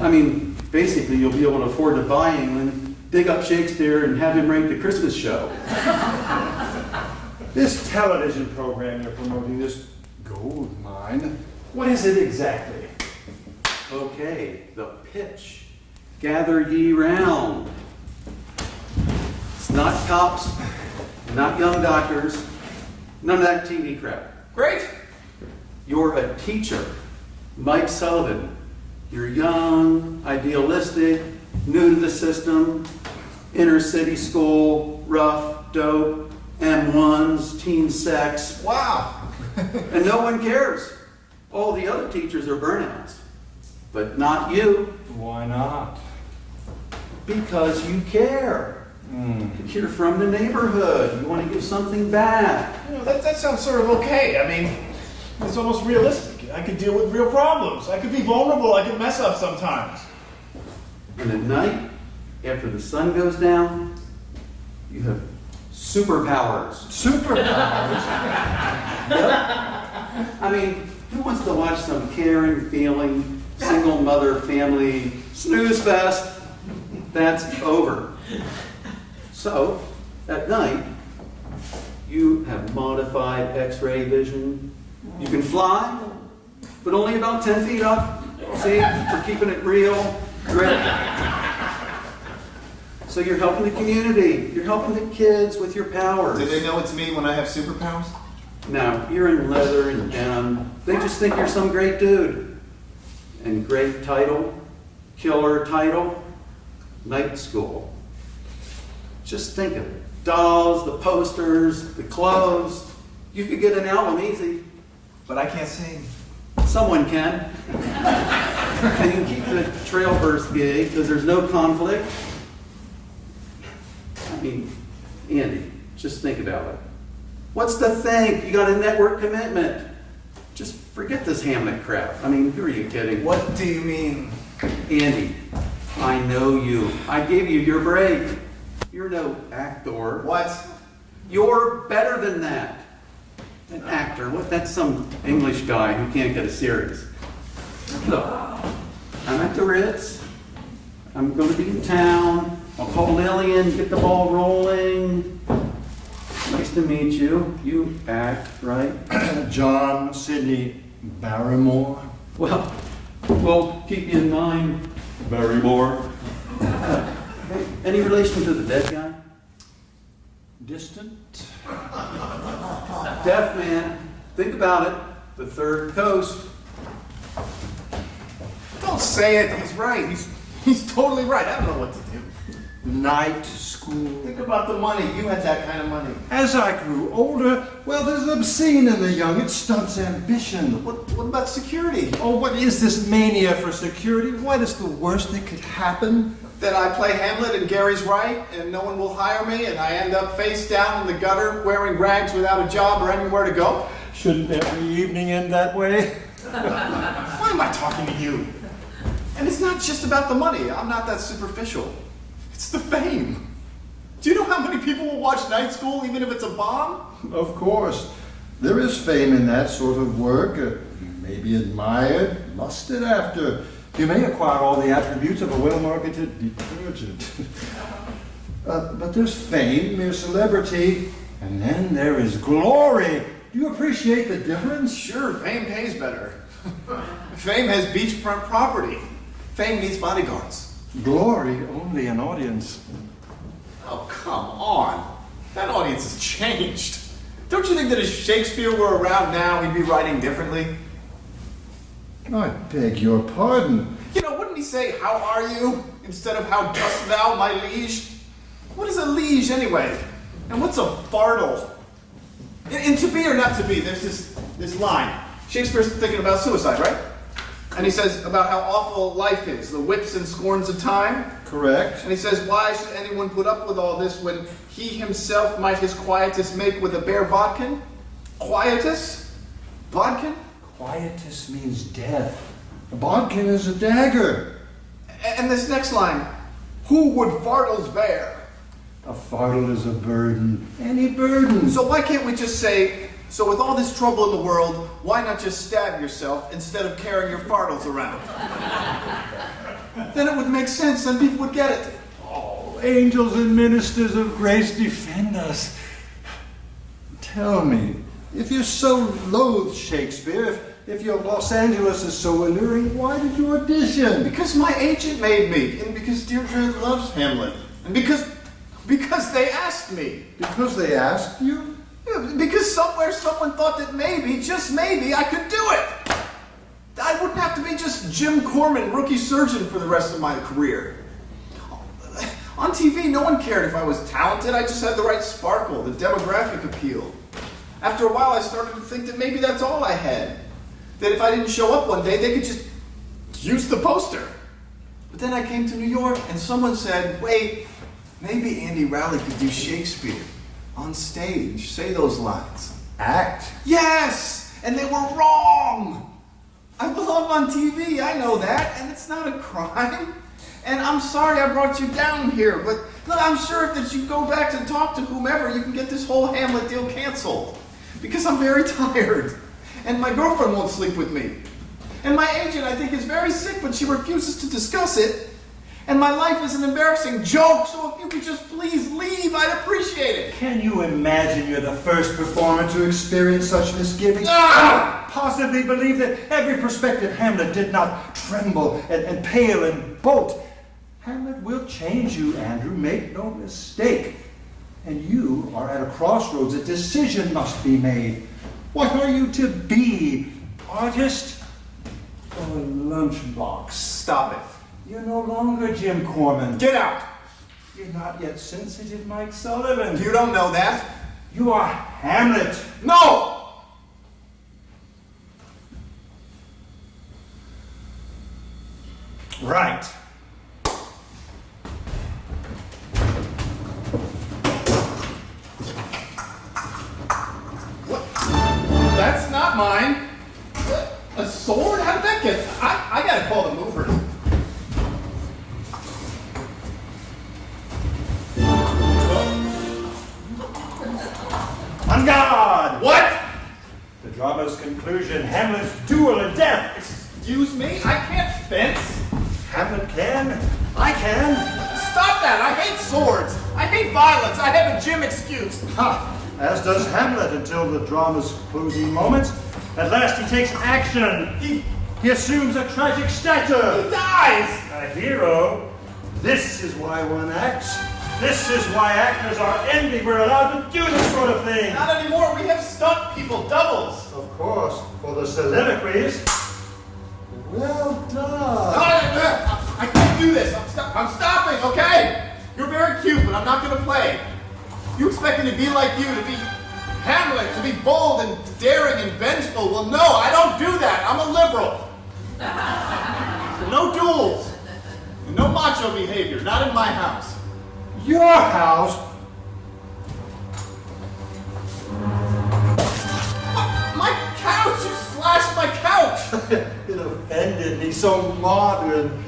I mean, basically you'll be able to afford to buy England, dig up Shakespeare, and have him write the Christmas show. This television program you're promoting, this gold mine, what is it exactly? Okay, the pitch. Gather ye round. It's not cops, not young doctors, none of that TV crap. Great. You're a teacher, Mike Sullivan. You're young, idealistic, new to the system, inner city school, rough, dope, M1s, teen sex, Wow. and no one cares. All the other teachers are burnouts, but not you, Why not? because you care. You're from the neighborhood. You want to give something back. You know, that sounds sort of okay. I mean, it's almost realistic. I could deal with real problems. I could be vulnerable. I could mess up sometimes. And at night, after the sun goes down, you have superpowers. Superpowers? I mean, who wants to watch some caring, feeling, single mother family snooze fest? That's over. So, at night, you have modified X-ray vision. You can fly, but only about 10 feet up. See, we're keeping it real, grit. So you're helping the community. You're helping the kids with your powers. Do they know it's me when I have superpowers? Now, you're in leather and denim. They just think you're some great dude. And great title, killer title, night school. Just think of it. Dolls, the posters, the clothes. You could get an album easy. But I can't sing. Someone can. And you can keep the Trailburst gig because there's no conflict. I mean, Andy, just think about it. What's to think? You got a network commitment. Just forget this Hamlet crap. I mean, who are you kidding? What do you mean? Andy, I know you. I gave you your break. You're no actor. What? You're better than that. An actor. What? That's some English guy who can't get a series. Look, I'm at the Ritz. I'm going to be in town. I'll call Lillian, get the ball rolling. Nice to meet you. You act, right? John Sidney Barrymore. Well, we'll keep you in mind, Barrymore. Hey, any relation to the dead guy? Distant? Deaf man. Think about it. The third coast. Don't say it. He's right. He's totally right. I don't know what to do. Night school. Think about the money. You had that kind of money. As I grew older, well, there's obscene in the young. It stunts ambition. What about security? Oh, what is this mania for security? What is the worst that could happen? That I play Hamlet and Gary's right, and no one will hire me, and I end up face down in the gutter, wearing rags without a job or anywhere to go? Shouldn't every evening end that way? Why am I talking to you? And it's not just about the money. I'm not that superficial. It's the fame. Do you know how many people will watch Night School even if it's a bomb? Of course. There is fame in that sort of work. You may be admired, lusted after. You may acquire all the attributes of a well-marketed detergent. But there's fame, mere celebrity, and then there is glory. Do you appreciate the difference? Sure, fame pays better. Fame has beachfront property. Fame needs bodyguards. Glory, only an audience. Oh, come on. That audience has changed. Don't you think that if Shakespeare were around now, he'd be writing differently? I beg your pardon. You know, wouldn't he say, "How are you?" instead of "How dost thou, my liege"? What is a liege, anyway? And what's a fardel? In To Be or Not to Be, there's this line. Shakespeare's thinking about suicide, right? And he says about how awful life is, the whips and scorns of time. Correct. And he says, why should anyone put up with all this when he himself might his quietus make with a bare bodkin? Quietus? Bodkin? Quietus means death. A bodkin is a dagger. And this next line, who would fardels bear? A fardel is a burden. Any burden. So why can't we just say, so with all this trouble in the world, why not just stab yourself instead of carrying your fardels around? Then it would make sense, then people would get it. Oh, angels and ministers of grace defend us. Tell me, if you're so loathe Shakespeare, if your Los Angeles is so alluring, why did you audition? Because my agent made me, and because Deirdre loves Hamlet, and because they asked me. Because they asked you? Yeah, because somewhere someone thought that maybe, just maybe, I could do it. I wouldn't have to be just Jim Corman, rookie surgeon, for the rest of my career. On TV, no one cared if I was talented. I just had the right sparkle, the demographic appeal. After a while, I started to think that maybe that's all I had. That if I didn't show up one day, they could just use the poster. But then I came to New York, and someone said, wait, maybe Andy Rowley could do Shakespeare on stage, say those lines. Act? Yes! And they were wrong! I belong on TV, I know that, and it's not a crime. And I'm sorry I brought you down here, but look, I'm sure if that you go back to talk to whomever, you can get this whole Hamlet deal canceled. Because I'm very tired, and my girlfriend won't sleep with me. And my agent, I think, is very sick, but she refuses to discuss it. And my life is an embarrassing joke, so if you could just please leave, I'd appreciate it. Can you imagine you're the first performer to experience such misgivings? Possibly believe that every prospective Hamlet did not tremble and pale and bolt. Hamlet will change you, Andrew, make no mistake. And you are at a crossroads, a decision must be made. What are you to be? Artist or lunchbox? Stop it. You're no longer Jim Corman. Get out! You're not yet sensitive Mike Sullivan. You don't know that. You are Hamlet. No! Right. What? That's not mine. A sword? How did that get? I gotta call the movers. On guard! What? The drama's conclusion, Hamlet's duel and death. Excuse me? I can't fence. Hamlet can. I can. Stop that! I hate swords. I hate violence. I have a gym excuse. Ha! As does Hamlet until the drama's closing moments. At last he takes action. He assumes a tragic stature. He dies. A hero. This is why one acts. This is why actors are envied. We're allowed to do this sort of thing. Not anymore. We have stunt people, doubles. Of course, for the soliloquies. Well done. I can't do this. I'm stopping, okay? You're very cute, but I'm not going to play. You expect me to be like you, to be Hamlet, to be bold and daring and vengeful. Well, no, I don't do that. I'm a liberal. No duels. And no macho behavior. Not in my house. Your house? My couch! You slashed my couch! It offended me, so modern.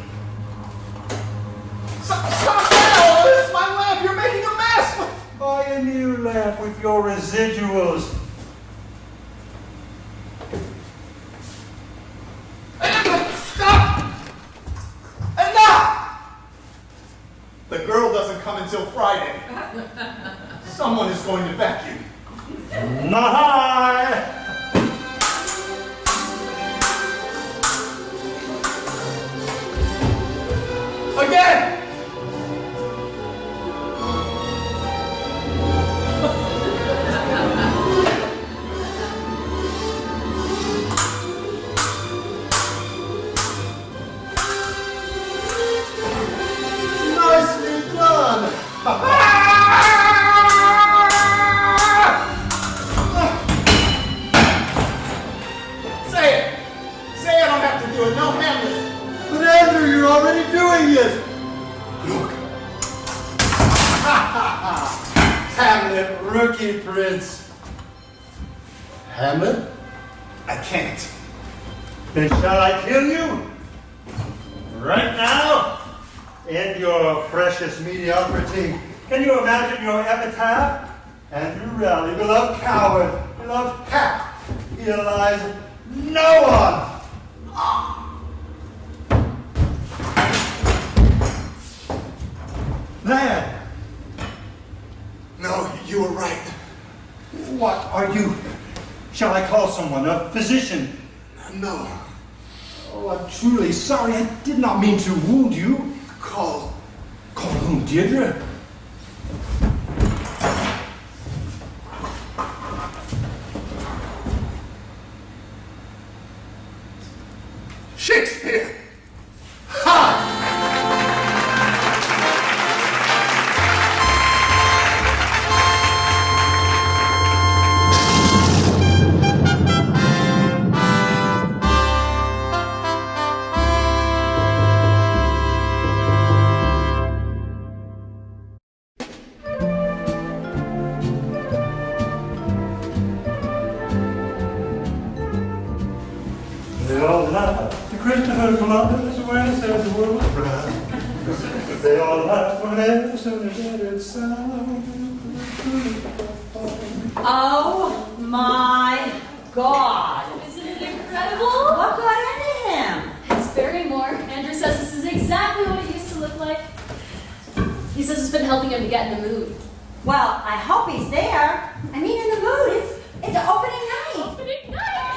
Stop that! This is my lamp! You're making a mess! Buy a new lamp with your residuals. Stop! Enough! The girl doesn't come until Friday. Someone is going to vacuum. Not I! Again! Nicely done! words? Hamlet? I can't. Then shall I kill you? Right now? End your precious mediocrity. Can you imagine your epitaph? Andrew Raleigh, beloved coward, beloved cat. He allies no one. Lad! No, you were right. What are you? Shall I call someone, a physician? No. Oh, I'm truly sorry. I did not mean to wound you. Call. Call whom, Deirdre? Shakespeare! Ha! They all laugh. The Christopher Columbus when says the world was round. They all laugh whenever it sound. Oh my God! Isn't it incredible? What got into him? It's Barrymore. Andrew says this is exactly what it used to look like. He says it's been helping him to get in the mood. Well, I hope he's there. I mean, in the mood. It's opening night. Opening night!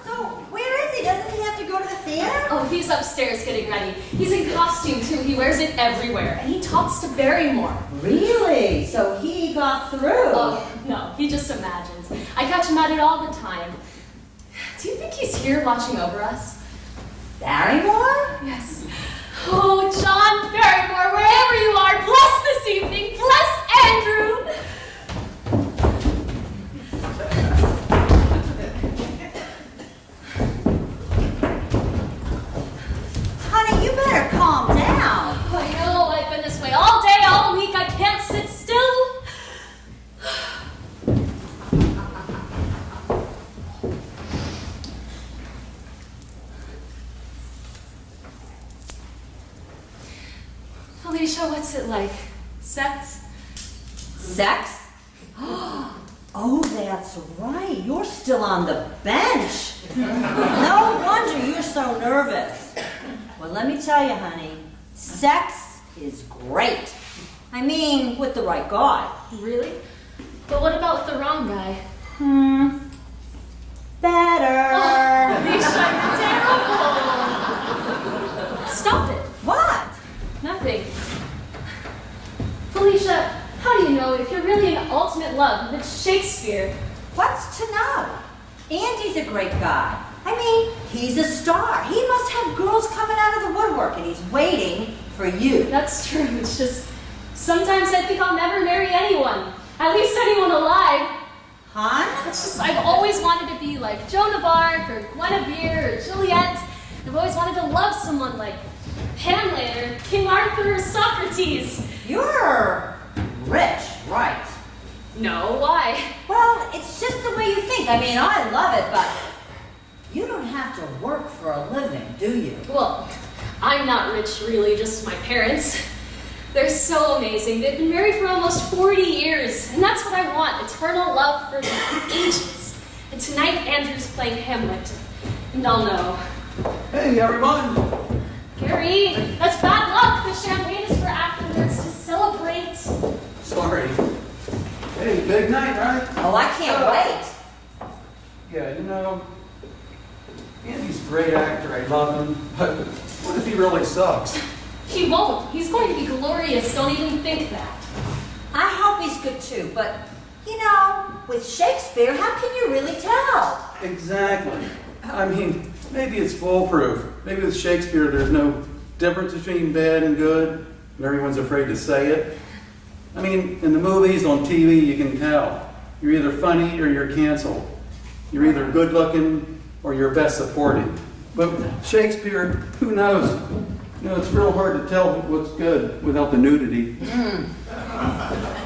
So, where is he? Doesn't he have to go to the theater? Oh, he's upstairs getting ready. He's in costume too. He wears it everywhere. And he talks to Barrymore. Really? So he got through? Oh, no, he just imagines. I catch him at it all the time. Do you think he's here watching over us? Barrymore? Yes. Oh, John Barrymore, wherever you are, bless this evening, bless Andrew. Honey, you better calm down. I know, I've been this way all day, all week. I can't sit still. Felicia, what's it like? Sex? Sex? Oh, that's right. You're still on the bench. No wonder you're so nervous. Well, let me tell you, honey, sex is great. I mean, with the right guy. Really? But what about with the wrong guy? Better. Felicia, you're terrible. Stop it. What? Nothing. Felicia, how do you know if you're really in ultimate love with Shakespeare? What's to know? Andy's a great guy. I mean, he's a star. He must have girls coming out of the woodwork, and he's waiting for you. That's true. It's just sometimes I think I'll never marry anyone. At least anyone alive. Hon? It's just I've always wanted to be like Joan of Arc or Guinevere or Juliet. I've always wanted to love someone like Hamlet or King Arthur or Socrates. You're rich, right? No, why? Well, it's just the way you think. I mean, I love it, but you don't have to work for a living, do you? Well, I'm not rich really, just my parents. They're so amazing. They've been married for almost 40 years, and that's what I want, eternal love for the ages. And tonight, Andrew's playing Hamlet, and I'll know. Hey, everyone. Gary, that's bad luck. The champagne is for afterwards to celebrate. Sorry. Hey, big night, right? Oh, I can't wait. Yeah, you know, Andy's a great actor. I love him. But what if he really sucks? He won't. He's going to be glorious. Don't even think that. I hope he's good too, but, you know, with Shakespeare, how can you really tell? Exactly. I mean, maybe it's foolproof. Maybe with Shakespeare there's no difference between bad and good, and everyone's afraid to say it. I mean, in the movies, on TV, you can tell. You're either funny or you're canceled. You're either good looking or you're best supporting. But Shakespeare, who knows? You know, it's real hard to tell what's good without the nudity.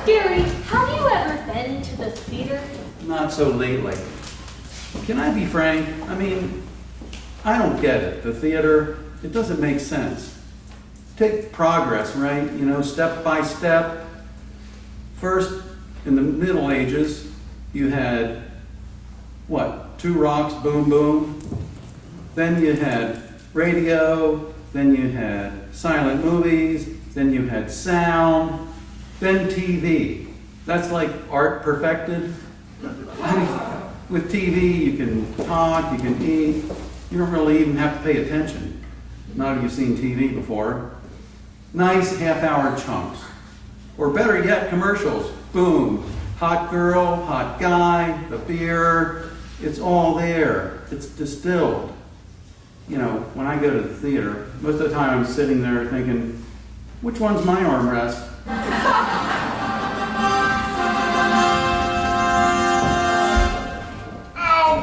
Gary, have you ever been to the theater? Not so lately. Can I be frank? I mean, I don't get it. The theater, it doesn't make sense. Take progress, right? You know, step by step. First, in the Middle Ages, you had, what, 2 rocks, boom, boom. Then you had radio, then you had silent movies, then you had sound, then TV. That's like art perfected. I mean, with TV, you can talk, you can eat. You don't really even have to pay attention. Not if you've seen TV before. Nice half-hour chunks. Or better yet, commercials. Boom. Hot girl, hot guy, the beer. It's all there. It's distilled. You know, when I go to the theater, most of the time I'm sitting there thinking, which one's my armrest?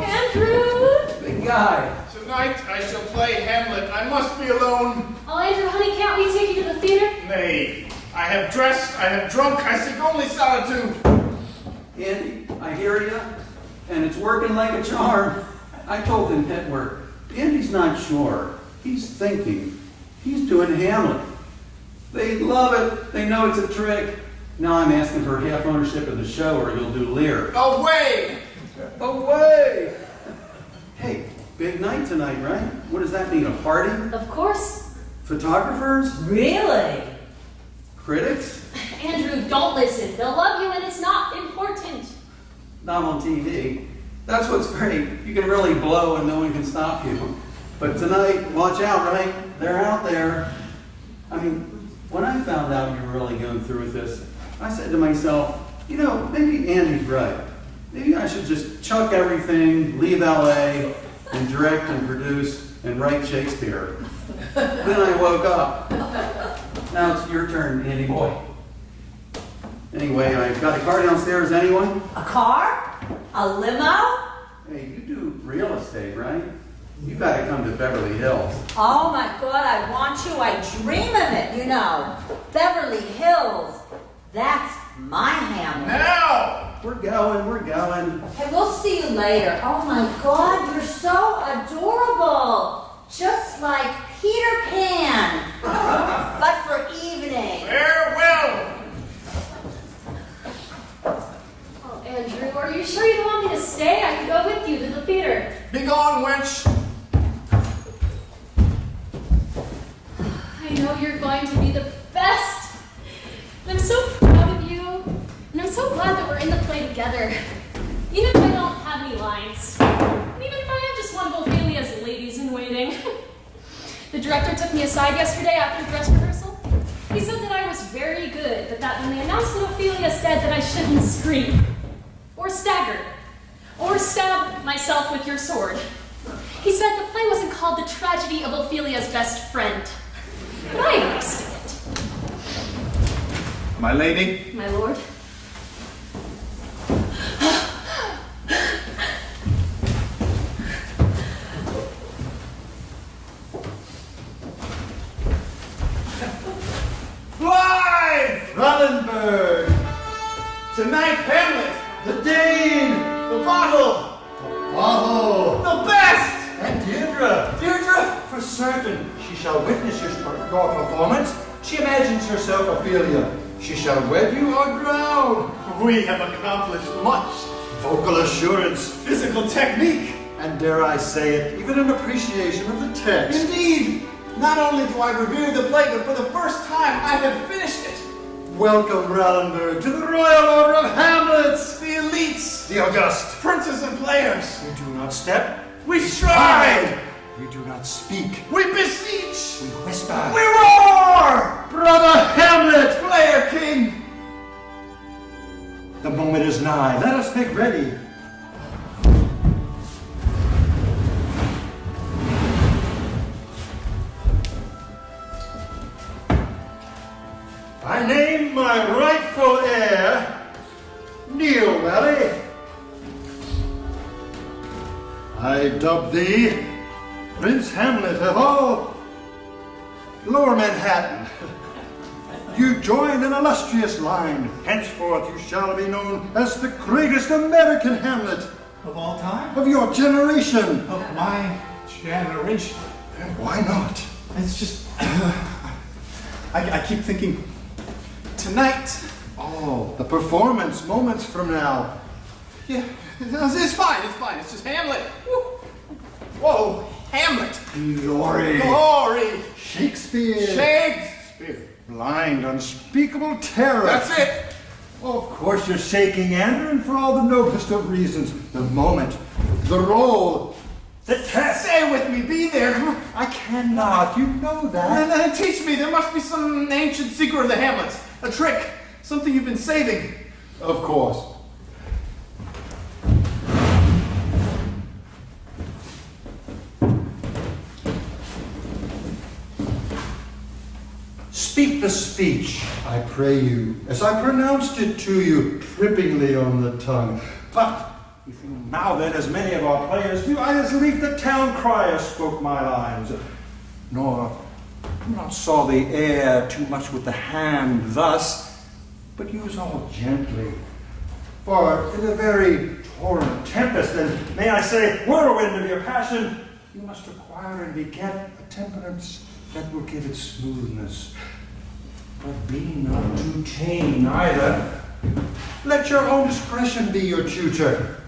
Andrew! Big guy. Tonight I shall play Hamlet. I must be alone. Oh, Andrew, honey, can't we take you to the theater? Nay, I have dressed, I have drunk, I seek only solitude. Andy, I hear you, and it's working like a charm. I told him at work, Andy's not sure. He's thinking. He's doing Hamlet. They love it. They know it's a trick. Now I'm asking for half ownership of the show or you'll do Lear. Away! Away! Hey, big night tonight, right? What does that mean, a party? Of course. Photographers? Really? Critics? Andrew, don't listen. They'll love you and it's not important. Not on TV. That's what's great. You can really blow and no one can stop you. But tonight, watch out, right? They're out there. I mean, when I found out you were really going through with this, I said to myself, you know, maybe Andy's right. Maybe I should just chuck everything, leave LA, and direct and produce and write Shakespeare. Then I woke up. Now it's your turn, Andy boy. Anyway, I've got a car downstairs. Anyone? A car? A limo? Hey, you do real estate, right? You gotta come to Beverly Hills. Oh my God, I want you. I dream of it, you know. Beverly Hills. That's my Hamlet. Now! We're going. Hey, we'll see you later. Oh my God, you're so adorable. Just like Peter Pan. But for evening. Farewell! Oh, Andrew, are you sure you don't want me to stay? I could go with you to the theater. Begone, wench! I know you're going to be the best. And I'm so proud of you. And I'm so glad that we're in the play together. Even if I don't have any lines. And even if I am just one of Ophelia's ladies in waiting. The director took me aside yesterday after dress rehearsal. He said that I was very good, but that when they announced that Ophelia's dead, that I shouldn't scream. Or stagger. Or stab myself with your sword. He said the play wasn't called The Tragedy of Ophelia's Best Friend. But I understand. My lady? My lord. Live! Ruttenberg! Tonight, Hamlet! The Dane! The bottle! Bottle! The best! And Deirdre! Deirdre! For certain, she shall witness your performance. She imagines herself Ophelia. She shall wed you or drown. We have accomplished much. Vocal assurance, Physical technique. and dare I say it, even an appreciation of the text. Indeed, not only do I revere the play, but for the first time I have finished it. Welcome, Rallenberg, to the Royal Order of Hamlets! The elites, The August! princes and players. We do not step, We stride. we do not speak, We beseech. we whisper. We roar. Brother Hamlet! Player king. The moment is nigh. Let us make ready. I name my rightful heir, Neil Valley. I dub thee Prince Hamlet of all Lower Manhattan. you join an illustrious line. Henceforth you shall be known as the greatest American Hamlet Of all time? of your generation. Of my generation. Why not? It's just, I keep thinking, tonight. Oh, the performance moments from now. Yeah, it's fine. It's just Hamlet. Woo. Whoa, Hamlet. Glory. Glory. Shakespeare. Shakespeare. Blind, unspeakable terror. That's it. Oh, of course you're shaking, Andrew, and for all the noblest of reasons. The moment, the role, the test. Stay with me. Be there. I cannot. You know that. And teach me. There must be some ancient secret of the Hamlets. A trick. Something you've been saving. Of course. Speak the speech, I pray you, as I pronounced it to you, trippingly on the tongue. But if you mouth it, as many of our players do, I as lief the town crier spoke my lines, nor do not saw the air too much with the hand thus, but use all gently. For in a very torrent tempest, and may I say whirlwind of your passion, you must acquire and beget a temperance that will give it smoothness. But be not too tame neither. Let your own discretion be your tutor.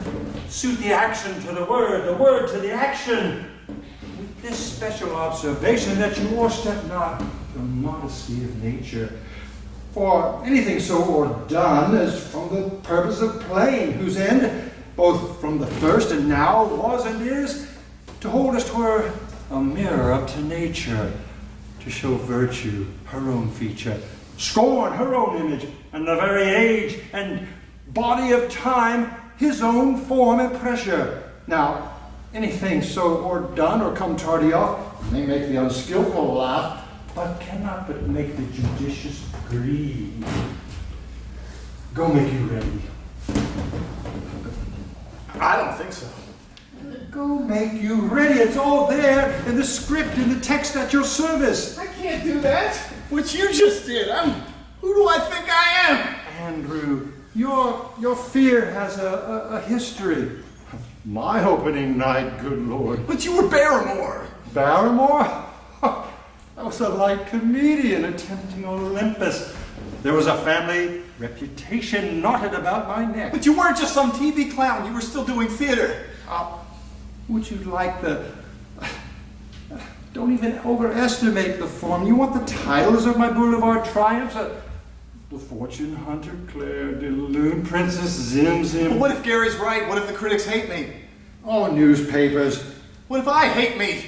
Suit the action to the word to the action. With this special observation that you o'erstep not the modesty of nature. For anything so o'erdone as from the purpose of playing, whose end, both from the first and now, was and is, to hold as 'twere a mirror up to nature, to show virtue, her own feature, scorn, her own image, and the very age and body of time, his own form and pressure. Now, anything so o'erdone or come tardy off may make the unskillful laugh, but cannot but make the judicious grieve. Go make you ready. I don't think so. Go make you ready. It's all there in the script, in the text at your service. I can't do that. What you just did. Who do I think I am? Andrew, your fear has a history. My opening night, good Lord. But you were Barrymore. Barrymore? I was a light comedian attempting Olympus. There was a family reputation knotted about my neck. But you weren't just some TV clown. You were still doing theater. Would you like the... Don't even overestimate the form. You want the titles of my boulevard triumphs? The Fortune Hunter, Claire de Lune, Princess Zim Zim. But what if Gary's right? What if the critics hate me? Oh, newspapers. What if I hate me?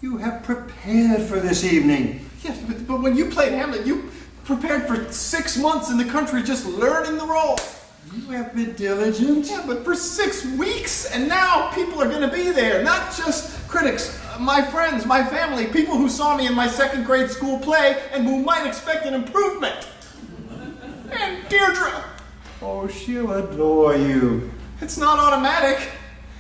You have prepared for this evening. Yes, but when you played Hamlet, you prepared for 6 months in the country just learning the role. You have been diligent. Yeah, but for 6 weeks, and now people are going to be there. Not just critics, my friends, my family, people who saw me in my second grade school play and who might expect an improvement. And Deirdre. Oh, she'll adore you. It's not automatic.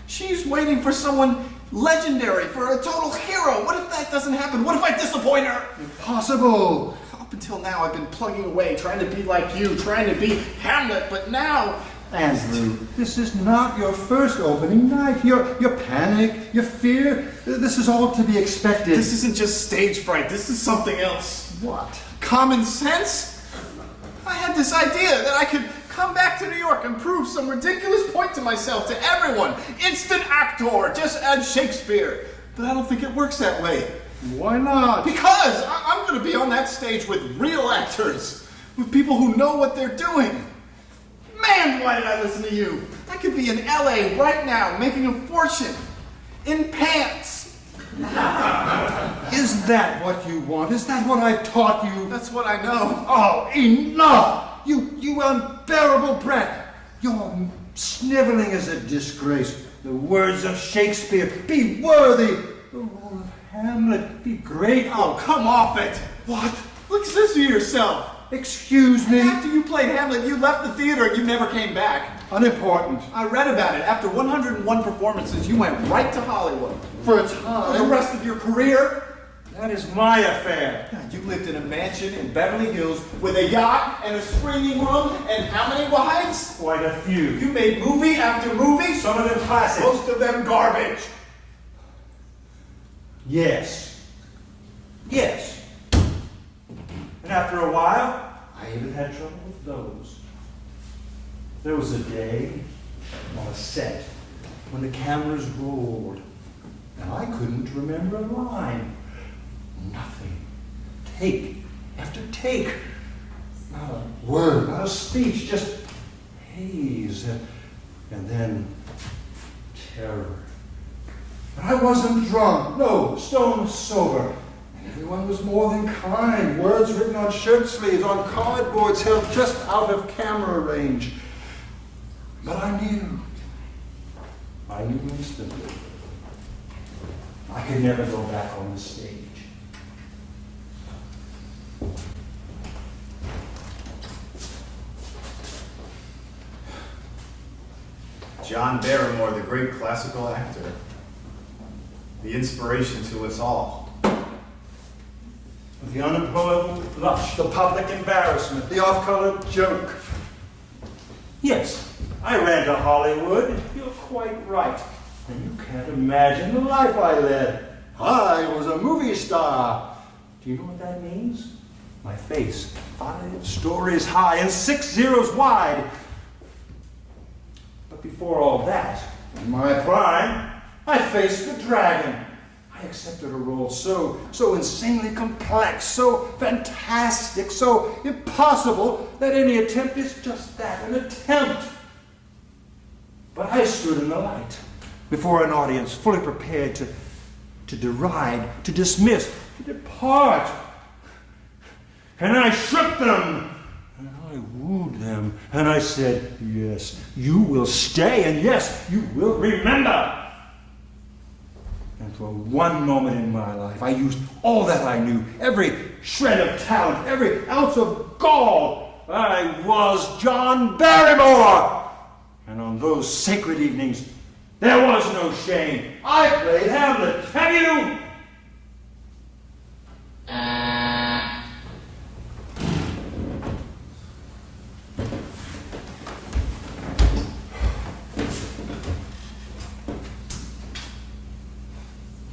She's waiting for someone legendary, for a total hero. What if that doesn't happen? What if I disappoint her? Impossible. Up until now, I've been plugging away, trying to be like you, trying to be Hamlet, but now... Andrew, this is not your first opening night. Your panic, your fear, this is all to be expected. This isn't just stage fright. This is something else. What? Common sense? I had this idea that I could come back to New York and prove some ridiculous point to myself, to everyone. Instant actor, just as Shakespeare. But I don't think it works that way. Why not? Because I'm going to be on that stage with real actors, with people who know what they're doing. Man, why did I listen to you? I could be in LA right now, making a fortune, in pants. Is that what you want? Is that what I've taught you? That's what I know. Oh, enough! You unbearable brat! Your sniveling is a disgrace. The words of Shakespeare, be worthy. The role of Hamlet, be grateful. Oh, come off it. What? Look at this to yourself. Excuse me? After you played Hamlet, you left the theater and you never came back. Unimportant. I read about it. After 101 performances, you went right to Hollywood. For a For the time. rest of your career, That is my affair. You lived in a mansion in Beverly Hills with a yacht and a screening room and how many wives? Quite a few. You made movie after movie? Some of them classic. Most of them garbage. Yes. Yes. And after a while, I even had trouble with those. There was a day on a set when the cameras rolled, and I couldn't remember a line. Nothing. Take after take. Not a word, not a speech, just haze. And then terror. But I wasn't drunk, no, stone sober. And everyone was more than kind. Words written on shirt sleeves, on cardboards held just out of camera range. But I knew instantly. I could never go back on the stage. John Barrymore, the great classical actor. The inspiration to us all. The unemployable blush, the public embarrassment, the off-colored joke. Yes, I ran to Hollywood. You're quite right. And you can't imagine the life I led. I was a movie star. Do you know what that means? My face, 5 stories high and 6 zeros wide. But before all that, in my prime, I faced the dragon. I accepted a role so insanely complex, so fantastic, so impossible that any attempt is just that, an attempt. But I stood in the light before an audience fully prepared to deride, to dismiss, to depart. And I shook them, and I wooed them, and I said, yes, you will stay, and yes, you will remember. And for one moment in my life, I used all that I knew, every shred of talent, every ounce of gall. I was John Barrymore. And on those sacred evenings, there was no shame. I played Hamlet. Have you?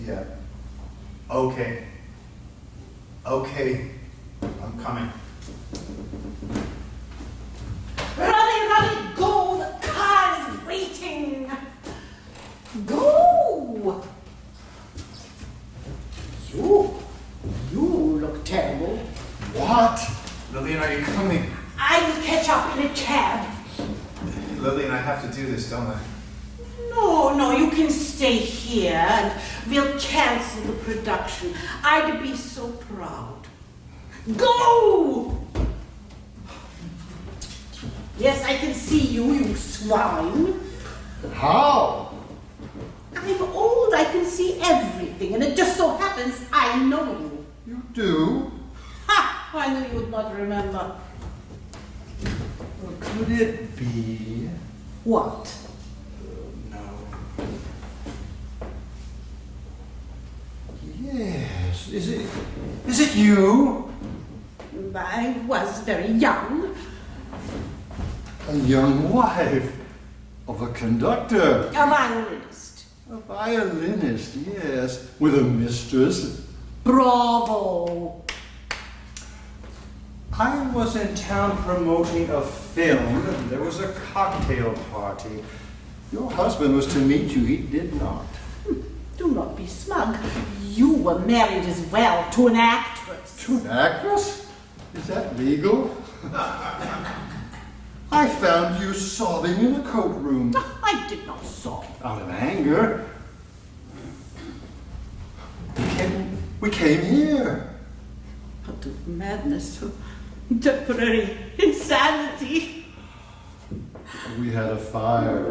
Yeah. Okay. Okay. I'm coming. Ruddy, go! The car is waiting! Go! You look terrible. What? Lillian, are you coming? I will catch up in a cab. Lillian, I have to do this, don't I? No, you can stay here and we'll cancel the production. I'd be so proud. Go! Yes, I can see you, you swine. How? I'm old, I can see everything, and it just so happens I know you. You do? Ha! I knew you would not remember. Or could it be? What? No. Yes. Is it you? I was very young. A young wife of a conductor. A violinist. A violinist, yes. With a mistress. Bravo. I was in town promoting a film, and there was a cocktail party. Your husband was to meet you, he did not. Do not be smug. You were married as well to an actress. To an actress? Is that legal? I found you sobbing in the coat room. I did not sob. Out of anger. We came here. Out of madness, temporary insanity. We had a fire.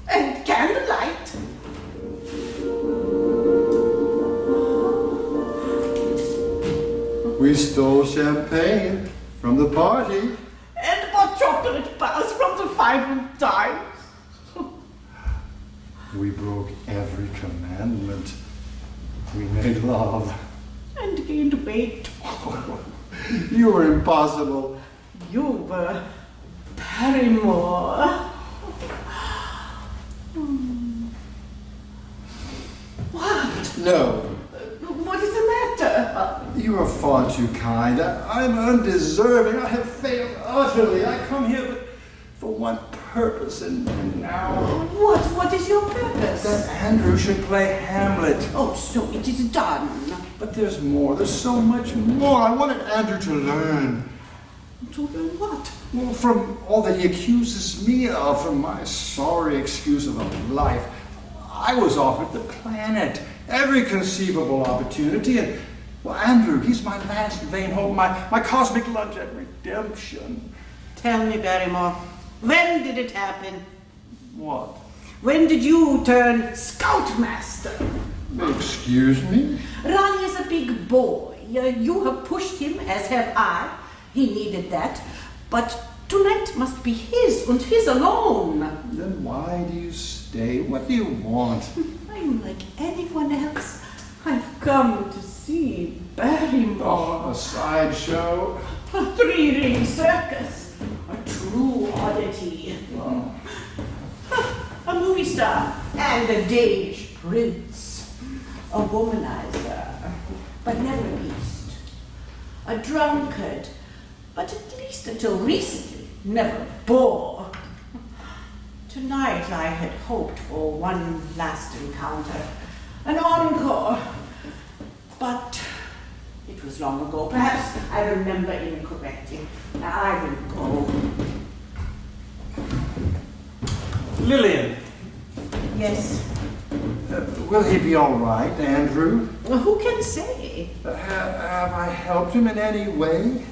And candlelight. We stole champagne from the party. And bought chocolate bars from the 5 and dime. We broke every commandment. We made love. And gained weight. You were impossible. You were Barrymore. What? No, What is the matter? you are far too kind. I'm undeserving. I have failed utterly. I come here but for one purpose, and now What is your purpose? that Andrew should play Hamlet. Oh, so it is done. But there's more. There's so much more. I wanted Andrew to learn. To learn what? Well, from all that he accuses me of, from my sorry excuse of a life. I was offered the planet, every conceivable opportunity, and, well, Andrew, he's my last vain hope, my cosmic lunch at redemption. Tell me, Barrymore, when did it happen? What? When did you turn scoutmaster? Excuse me? Ronnie is a big boy. You have pushed him, as have I. He needed that. But tonight must be his and his alone. Then why do you stay? What do you want? I'm like anyone else. I've come to see Barrymore. A sideshow? A three-ring circus. A true oddity. Oh. A movie star and a Danish prince. A womanizer, but never a beast. A drunkard, but at least until recently, never a bore. Tonight I had hoped for one last encounter, an encore. But it was long ago. Perhaps I remember incorrectly. I will go. Lillian, Yes. will he be all right, Andrew? Who can say? Have I helped him in any way?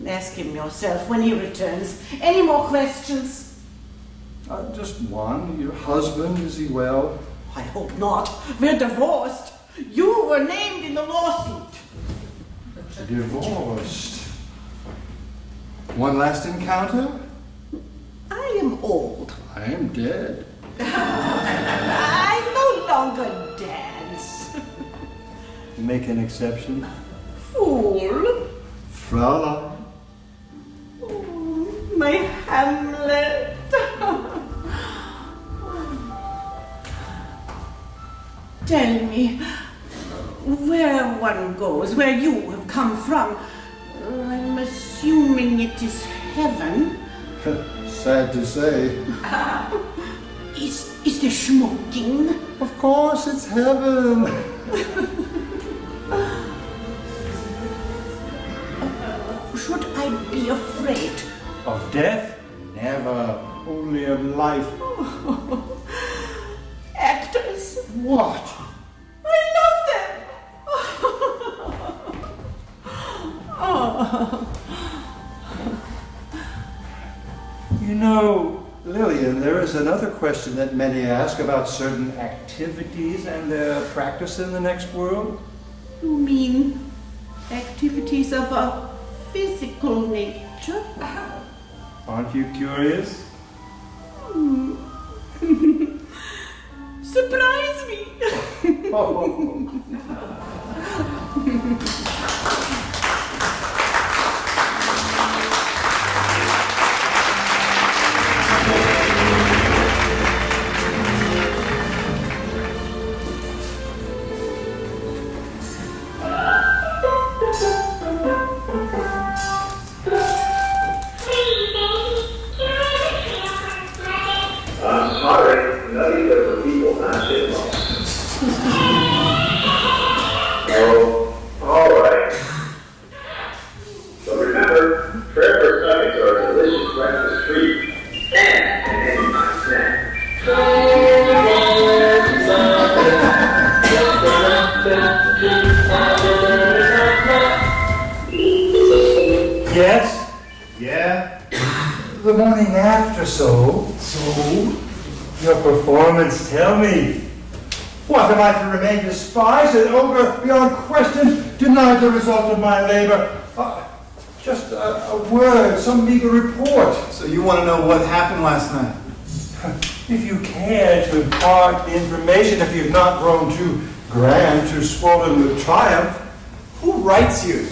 Ask him yourself when he returns. Any more questions? Just one. Your husband, is he well? I hope not. We're divorced. You were named in the lawsuit. Divorced. One last encounter? I am old. I am dead. I no longer dance. Make an exception. Fool. Fraulein. Oh, my Hamlet. Tell me, where one goes, where you have come from, I'm assuming it is heaven. Sad to say. Is there smoking? Of course, it's heaven. Should I be afraid? Of death? Never. Only of life. Actors? What? I love them! Oh. You know, Lillian, there is another question that many ask about certain activities and their practice in the next world. You mean activities of a physical nature? Aren't you curious? Surprise me! Oh. I'm sorry, nutty are for people, not chipmunks. Oh, all right. But remember, Trevor Nuggets are a delicious breakfast treat and an anytime snack. Yes? Yeah? The morning after, so? Your performance, tell me. What, am I to remain despised and over beyond question, denied the result of my labor? Just a word, some meager report. So you want to know what happened last night? If you care to impart the information, if you've not grown too grand, too swollen with triumph, Who writes you?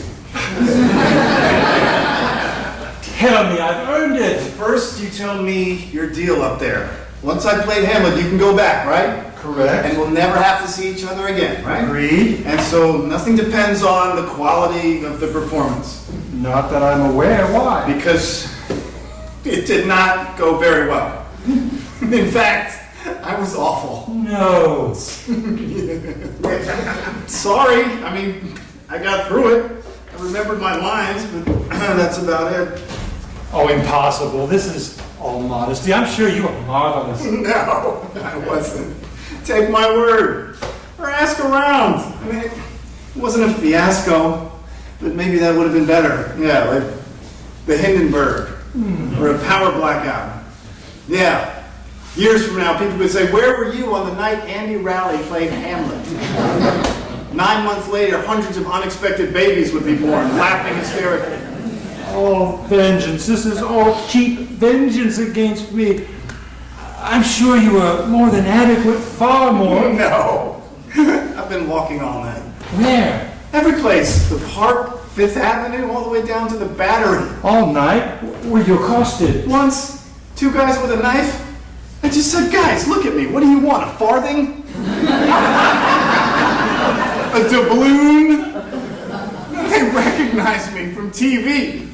tell me I've earned it. First, you tell me your deal up there. Once I played Hamlet, you can go back, right? Correct. And we'll never have to see each other again, right? Agreed. And so nothing depends on the quality of the performance. Not that I'm aware. Why? Because it did not go very well. In fact, I was awful. No. Sorry. I mean, I got through it. I remembered my lines, but that's about it. Oh, impossible. This is all modesty. I'm sure you are marvelous. No, I wasn't. Take my word. Or ask around. I mean, it wasn't a fiasco, but maybe that would have been better. Yeah, like the Hindenburg or a power blackout. Yeah. Years from now, people could say, where were you on the night Andy Raleigh played Hamlet? 9 months later, hundreds of unexpected babies would be born, laughing hysterically. Oh, vengeance. This is all cheap vengeance against me. I'm sure you were more than adequate, far more. No. I've been walking all night. Where? Every place. The park, Fifth Avenue, all the way down to the Battery. All night? Were you accosted? Once, 2 guys with a knife. I just said, guys, look at me. What do you want, a farthing? A doubloon? They recognized me from TV.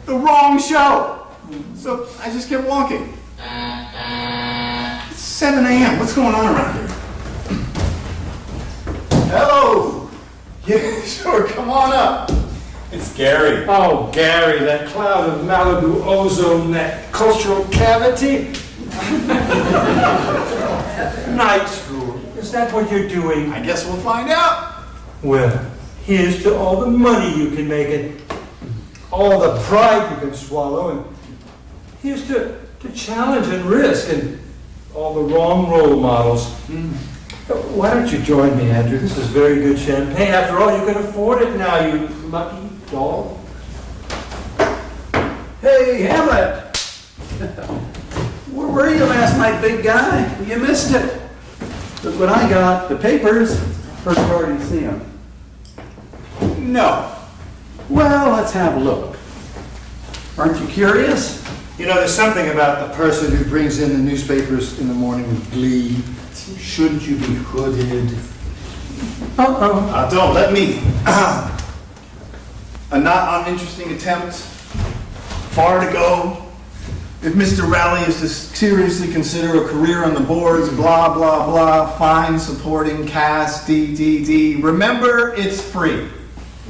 The wrong show. So I just kept walking. It's 7 a.m. What's going on around here? Hello. Yeah, sure. Come on up. It's Gary. Oh, Gary, that cloud of Malibu ozone, that cultural cavity. Night school. Is that what you're doing? I guess we'll find out. Well, here's to all the money you can make and all the pride you can swallow, and here's to challenge and risk and all the wrong role models. Why don't you join me, Andrew? This is very good champagne. After all, you can afford it now, you lucky dog. Hey, Hamlet! Where were you last night, big guy? You missed it. Look what I got. The papers. First party to see them. No. Well, let's have a look. Aren't you curious? You know, there's something about the person who brings in the newspapers in the morning with glee. Shouldn't you be hooded? Don't let me. A not uninteresting attempt. Far to go. If Mr. Raleigh is to seriously consider a career on the boards, blah, blah, blah, fine supporting cast, D. Remember, it's free.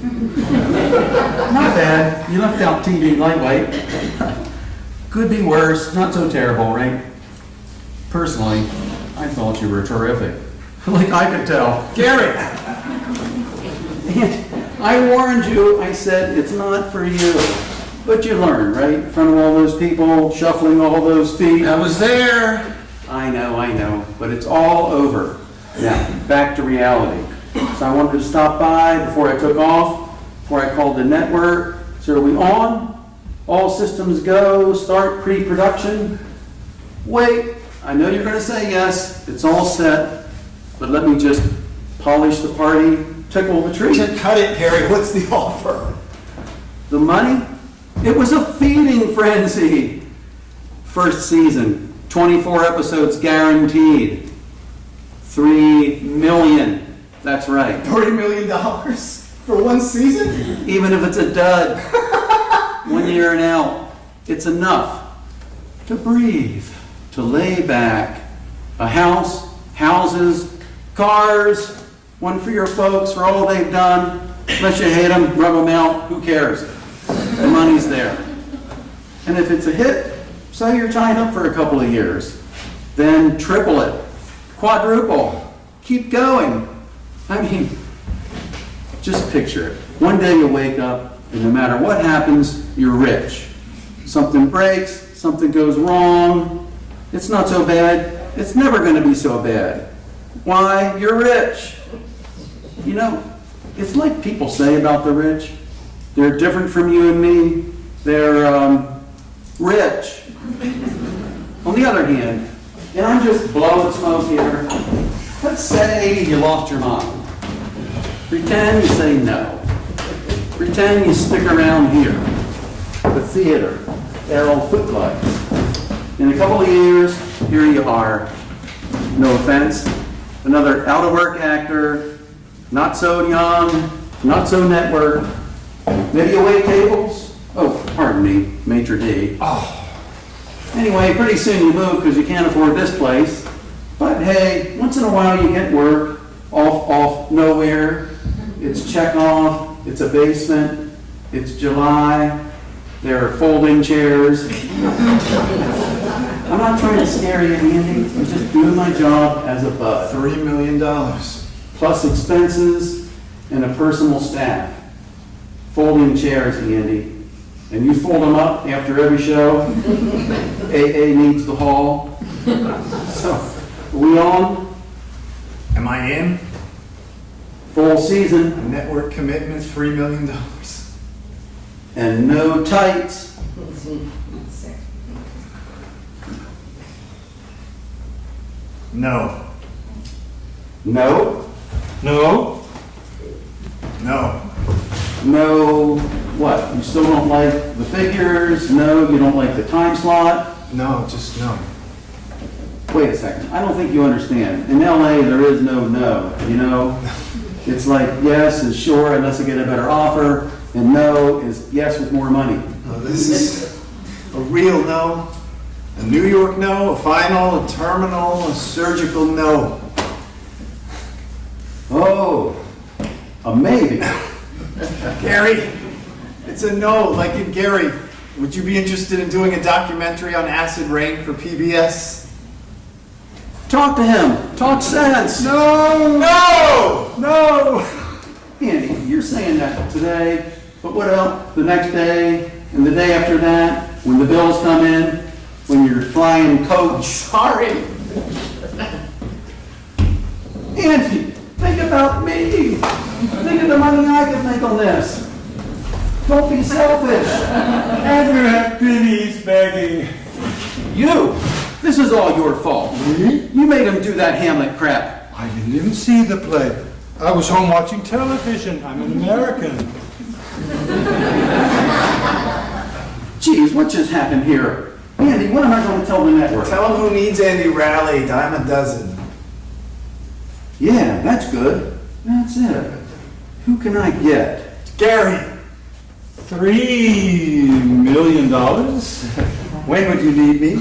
Not bad. You left out TV lightweight. Could be worse. Not so terrible, right? Personally, I thought you were terrific. Like I could tell. Gary! I warned you. I said it's not for you. But you learned, right? In front of all those people, shuffling all those feet. I was there. I know. But it's all over. Now, back to reality. So I wanted to stop by before I took off, before I called the network. So are we on? All systems go, start pre-production? Wait, I know you're going to say yes. It's all set. But let me just polish the party, tickle the tree. Cut it, Gary. What's the offer? The money? It was a feeding frenzy. First season, 24 episodes guaranteed. $3 million. That's right. $30 million for one season? Even if it's a dud, 1 year and out, it's enough to breathe, to lay back. A house, houses, cars, one for your folks for all they've done. Unless you hate them, rub them out, who cares? The money's there. And if it's a hit, so you're tied up for a couple of years. Then triple it, quadruple, keep going. I mean, just picture it. One day you wake up, and no matter what happens, you're rich. Something breaks, something goes wrong. It's not so bad. It's never going to be so bad. Why? You're rich. You know, it's like people say about the rich. They're different from you and me. They're rich. On the other hand, and I'm just blowing smoke here. Let's say you lost your mind. Pretend you say no. Pretend you stick around here. The theater, their old footlights. In a couple of years, here you are. No offense, another out-of-work actor, not so young, not so networked. Video wait tables? Oh, pardon me, maitre d'. Anyway, pretty soon you move because you can't afford this place. But hey, once in a while you get work, off, nowhere. It's Chekhov, it's a basement, it's July, there are folding chairs. I'm not trying to scare you, Andy. I'm just doing my job as a bud. $3 million. Plus expenses and a personal staff. Folding chairs, Andy. And you fold them up after every show. AA needs the hall. So, are we on? Am I in? Full season Network commitment, $3 million. and no tights. No. No? No? No. No, what? You still don't like the figures? No, you don't like the time slot? No, just no. Wait a second, I don't think you understand. In LA, there is no, you know? It's like yes is sure unless I get a better offer, and no is yes with more money. This is a real no. A New York no, a final, a terminal, a surgical no. Oh, a maybe. Gary, it's a no, like in Gary. Would you be interested in doing a documentary on acid rain for PBS? Talk to him, talk sense. No! No! No! Andy, you're saying that today, but what else? The next day, and the day after that, when the bills come in, when you're flying coach. Sorry. Andy, think about me. Think of the money I could make on this. Don't be selfish. Andrew had pennies begging. You, this is all your fault. Me? You made him do that Hamlet crap. I didn't even see the play. I was home watching television. I'm an American. Geez, what just happened here? Andy, what am I going to tell the network? Tell him who needs Andy Raleigh, dime a dozen. Yeah, that's good. That's it. Who can I get? Gary. $3 million? When would you need me?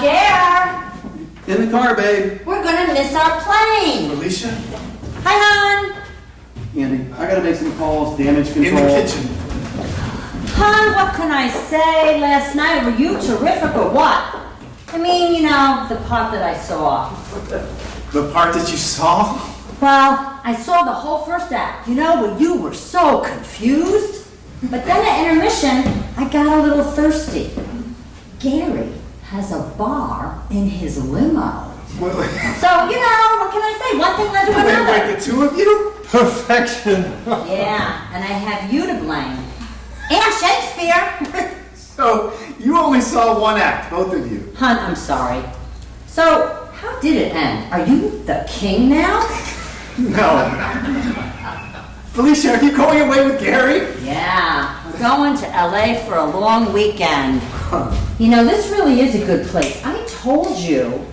Gare, In the car, babe. we're gonna miss our plane. Alicia? Hi, hon. Andy, I got to make some calls, damage In control. the kitchen. Hon, what can I say? Last night, were you terrific or what? I mean, you know, the part that I saw. The part that you saw? Well, I saw the whole first act, you know, where you were so confused. But then at intermission, I got a little thirsty. Gary has a bar in his limo. Wait, So, you know, what can I say? One thing led to another. the two of you? Perfection. Yeah, and I have you to blame. And Shakespeare. So, you only saw one act, both of you. Hun, I'm sorry. So, how did it end? Are you the king now? No. Felicia, are you going away with Gary? Yeah, we're going to LA for a long weekend. You know, this really is a good place. I told you.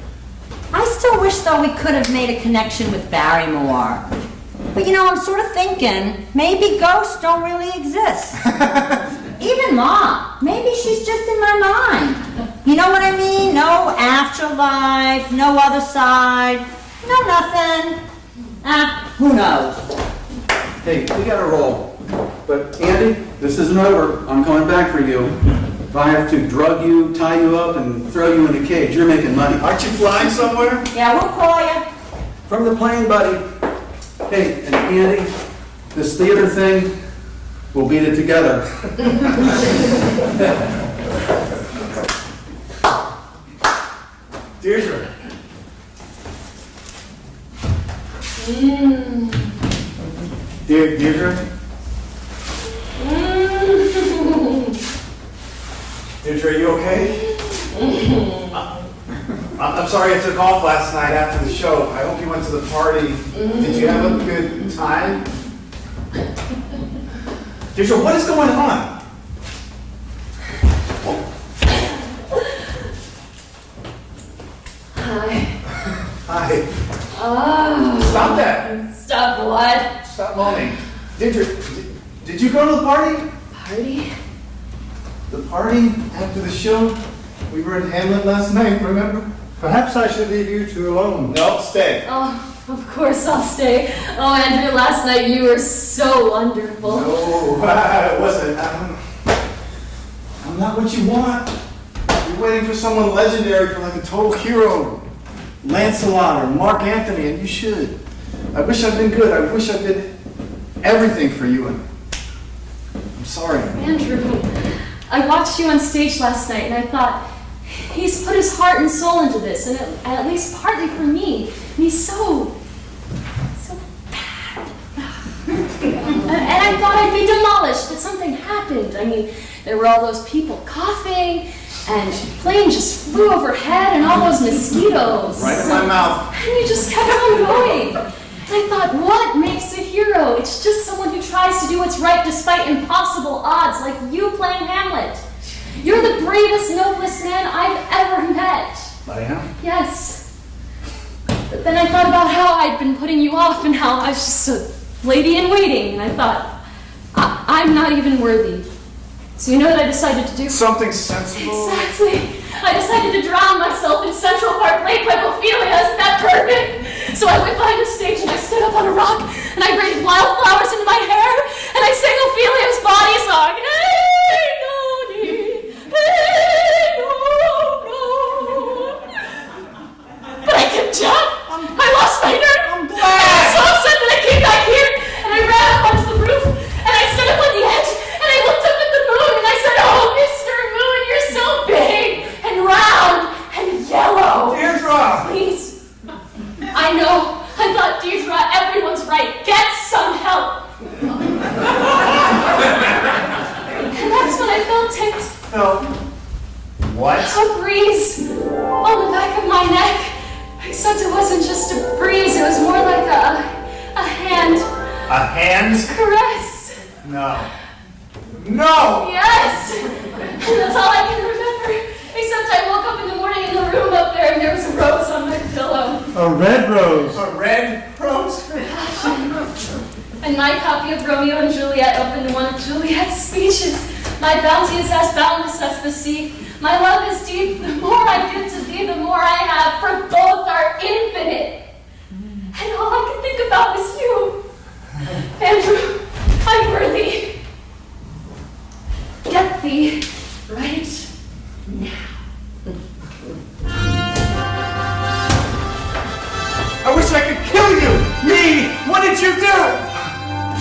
I still wish, though, we could have made a connection with Barrymore. But, you know, I'm sort of thinking, maybe ghosts don't really exist. Even Mom, maybe she's just in my mind. You know what I mean? No afterlife, no other side, no nothing. Who knows? Hey, we got to roll. But Andy, this isn't over. I'm coming back for you. If I have to drug you, tie you up, and throw you in a cage, you're making money. Aren't you flying somewhere? Yeah, we'll call you. From the plane, buddy. Hey, and Andy, this theater thing, we'll beat it together. Deirdre. Deirdre? Deirdre, are you okay? I'm sorry I took off last night after the show. I hope you went to the party. Did you have a good time? Deirdre, what is going on? Hi. Hi. Oh. Stop that. Stop what? Stop moaning. Deirdre, did you go to the party? Party? The party after the show? We were in Hamlet last night, remember? Perhaps I should leave you two alone. No, stay. Oh, of course I'll stay. Oh, Andrew, last night you were so wonderful. No, I wasn't. I'm not what you want. You're waiting for someone legendary, for like a total hero. Lancelot or Mark Anthony, and you should. I wish I'd been good. I wish I'd been everything for you. And I'm sorry. Andrew, I watched you on stage last night and I thought, he's put his heart and soul into this, and at least partly for me. And he's so bad. And I thought I'd be demolished, but something happened. I mean, there were all those people coughing, and plane just flew overhead, and all those mosquitoes. Right in my mouth. And you just kept on going. And I thought, what makes a hero? It's just someone who tries to do what's right despite impossible odds, like you playing Hamlet. You're the bravest, noblest man I've ever met. I am? Yes. But then I thought about how I'd been putting you off and how I was just a lady in waiting. And I thought, I'm not even worthy. So you know what I decided to do? Something sensible. Exactly. I decided to drown myself in Central Park Lake like Ophelia. Isn't that perfect? So I went behind the stage and I stood up on a rock and I braided wildflowers into my hair and I sang Ophelia's body song. Hey, no, hey, no, no. But I couldn't jump. I lost my nerve. I'm glad. I was so upset that I came back here and I ran up onto the roof and I stood up on the edge and I looked up at the moon and I said, oh, Mr. Moon, you're so big and round and yellow. Deirdre! Please. I know. I thought, Deirdre, everyone's right. Get some help. And that's when I felt ticked. Felt what? A breeze on the back of my neck. Except it wasn't just a breeze. It was more like a hand. A hand? Caress. No. No! Yes. And that's all I can remember. Except I woke up in the morning in the room up there and there was a rose on my pillow. A red rose. A red rose? And my copy of Romeo and Juliet opened one of Juliet's speeches. My bounty is as boundless as the sea. My love is deep. The more I give to thee, the more I have, for both are infinite. And all I could think about was you. Andrew, I'm worthy. Get thee right now. I wish I could kill you! Me! What did you do?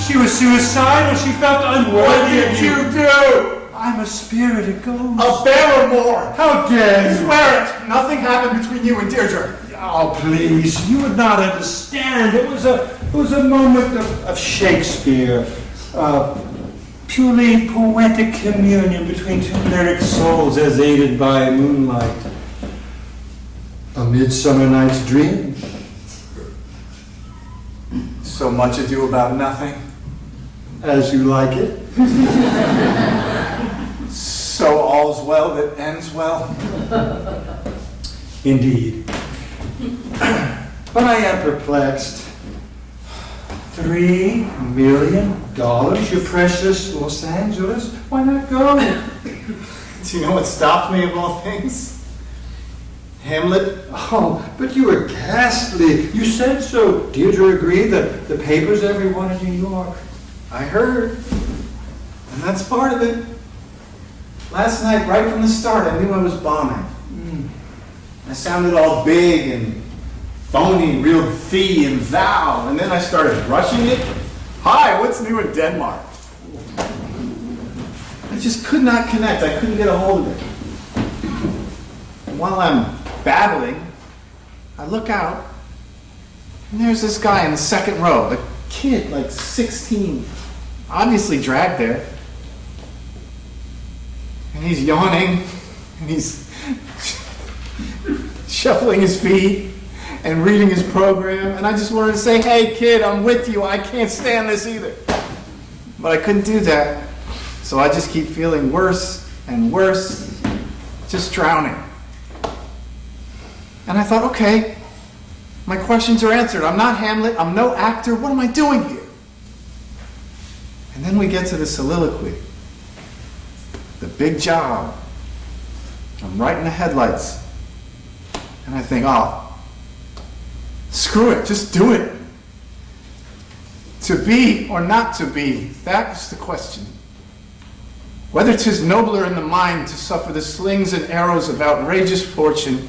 She was suicidal. She felt What unworthy did of you do? I'm a spirited ghost. A Barrymore! How dare you? Swear it! Nothing happened between you and Deirdre. Oh, please. You would not understand. It was a moment of Shakespeare. Purely poetic communion between two lyric souls as aided by moonlight. A Midsummer Night's Dream. So much ado about nothing. As you like it. So all's well that ends well. Indeed. But I am perplexed. $3 million? Your precious Los Angeles? Why not go? Do you know what stopped me of all things? Hamlet? Oh, but you were ghastly. You said so. Deirdre agreed that the papers everyone in New York. I heard. And that's part of it. Last night, right from the start, I knew I was bombing. I sounded all big and phony, real fee and thou. And then I started rushing it. Hi, what's new in Denmark? I just could not connect. I couldn't get a hold of it. And while I'm babbling, I look out, and there's this guy in the second row, a kid like 16, obviously dragged there. And he's yawning, and he's shuffling his feet and reading his program. And I just wanted to say, hey kid, I'm with you. I can't stand this either. But I couldn't do that. So I just keep feeling worse and worse, just drowning. And I thought, okay, my questions are answered. I'm not Hamlet. I'm no actor. What am I doing here? And then we get to the soliloquy. The big job. I'm right in the headlights. And I think, oh, screw it, just do it. To be or not to be, that is the question. Whether 'tis nobler in the mind to suffer the slings and arrows of outrageous fortune,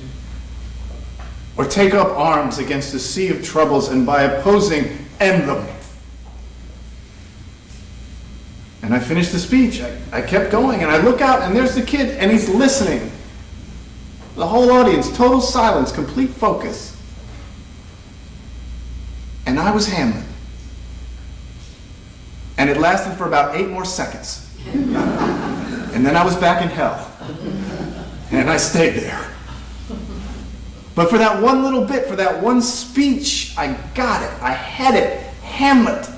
or take up arms against a sea of troubles and by opposing end them. And I finished the speech. I kept going and I look out and there's the kid and he's listening. The whole audience, total silence, complete focus. And I was Hamlet. And it lasted for about 8 more seconds. And then I was back in hell. And I stayed there. But for that one little bit, for that one speech, I got it. I had it. Hamlet.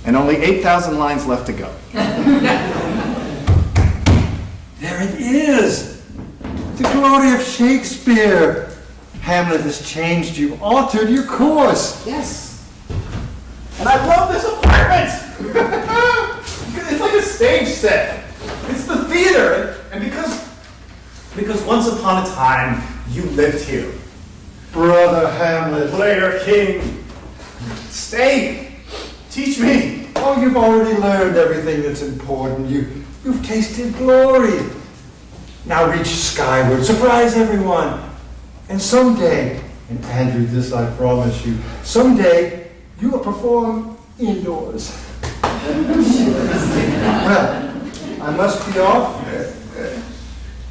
And only 8,000 lines left to go. There it is! The glory of Shakespeare! Hamlet has changed you, altered your course. Yes. And I love this apartment. It's like a stage set. It's the theater. And because once upon a time, you lived here. Brother Hamlet. Player king. Stay. Teach me. Oh, you've already learned everything that's important. You've tasted glory. Now reach skyward, surprise everyone. And someday, and Andrew, this I promise you, someday you will perform indoors. Well, I must be off.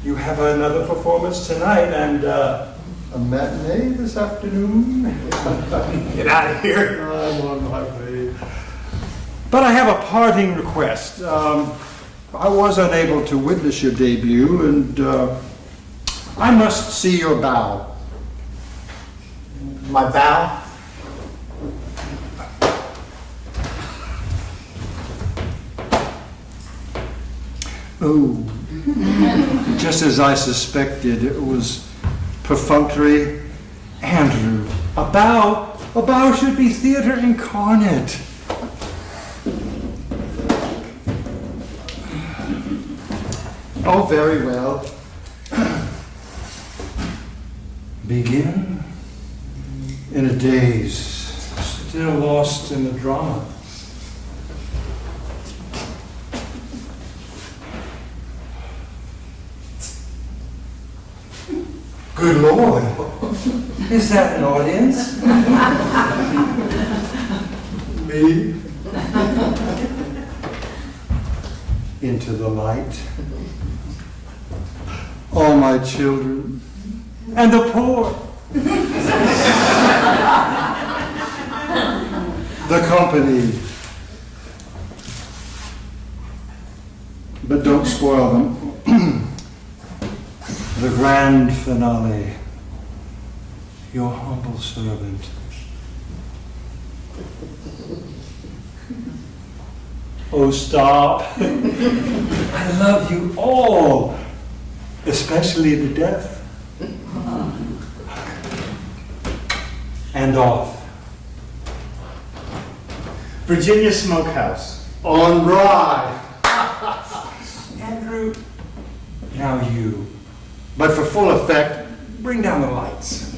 You have another performance tonight and a matinee this afternoon. Get out of here. I'm on my way. But I have a parting request. I was unable to witness your debut, and I must see your bow. My bow? Oh, just as I suspected, it was perfunctory. Andrew, a bow should be theater incarnate. Oh, very well. Begin in a daze, still lost in the drama. Good Lord, is that an audience? Me? Into the light. All my children and the poor. The company. But don't spoil them. The grand finale. Your humble servant. Oh, stop. I love you all, especially the deaf. And off. Virginia Smokehouse. On rye. Andrew, now you. But for full effect, bring down the lights.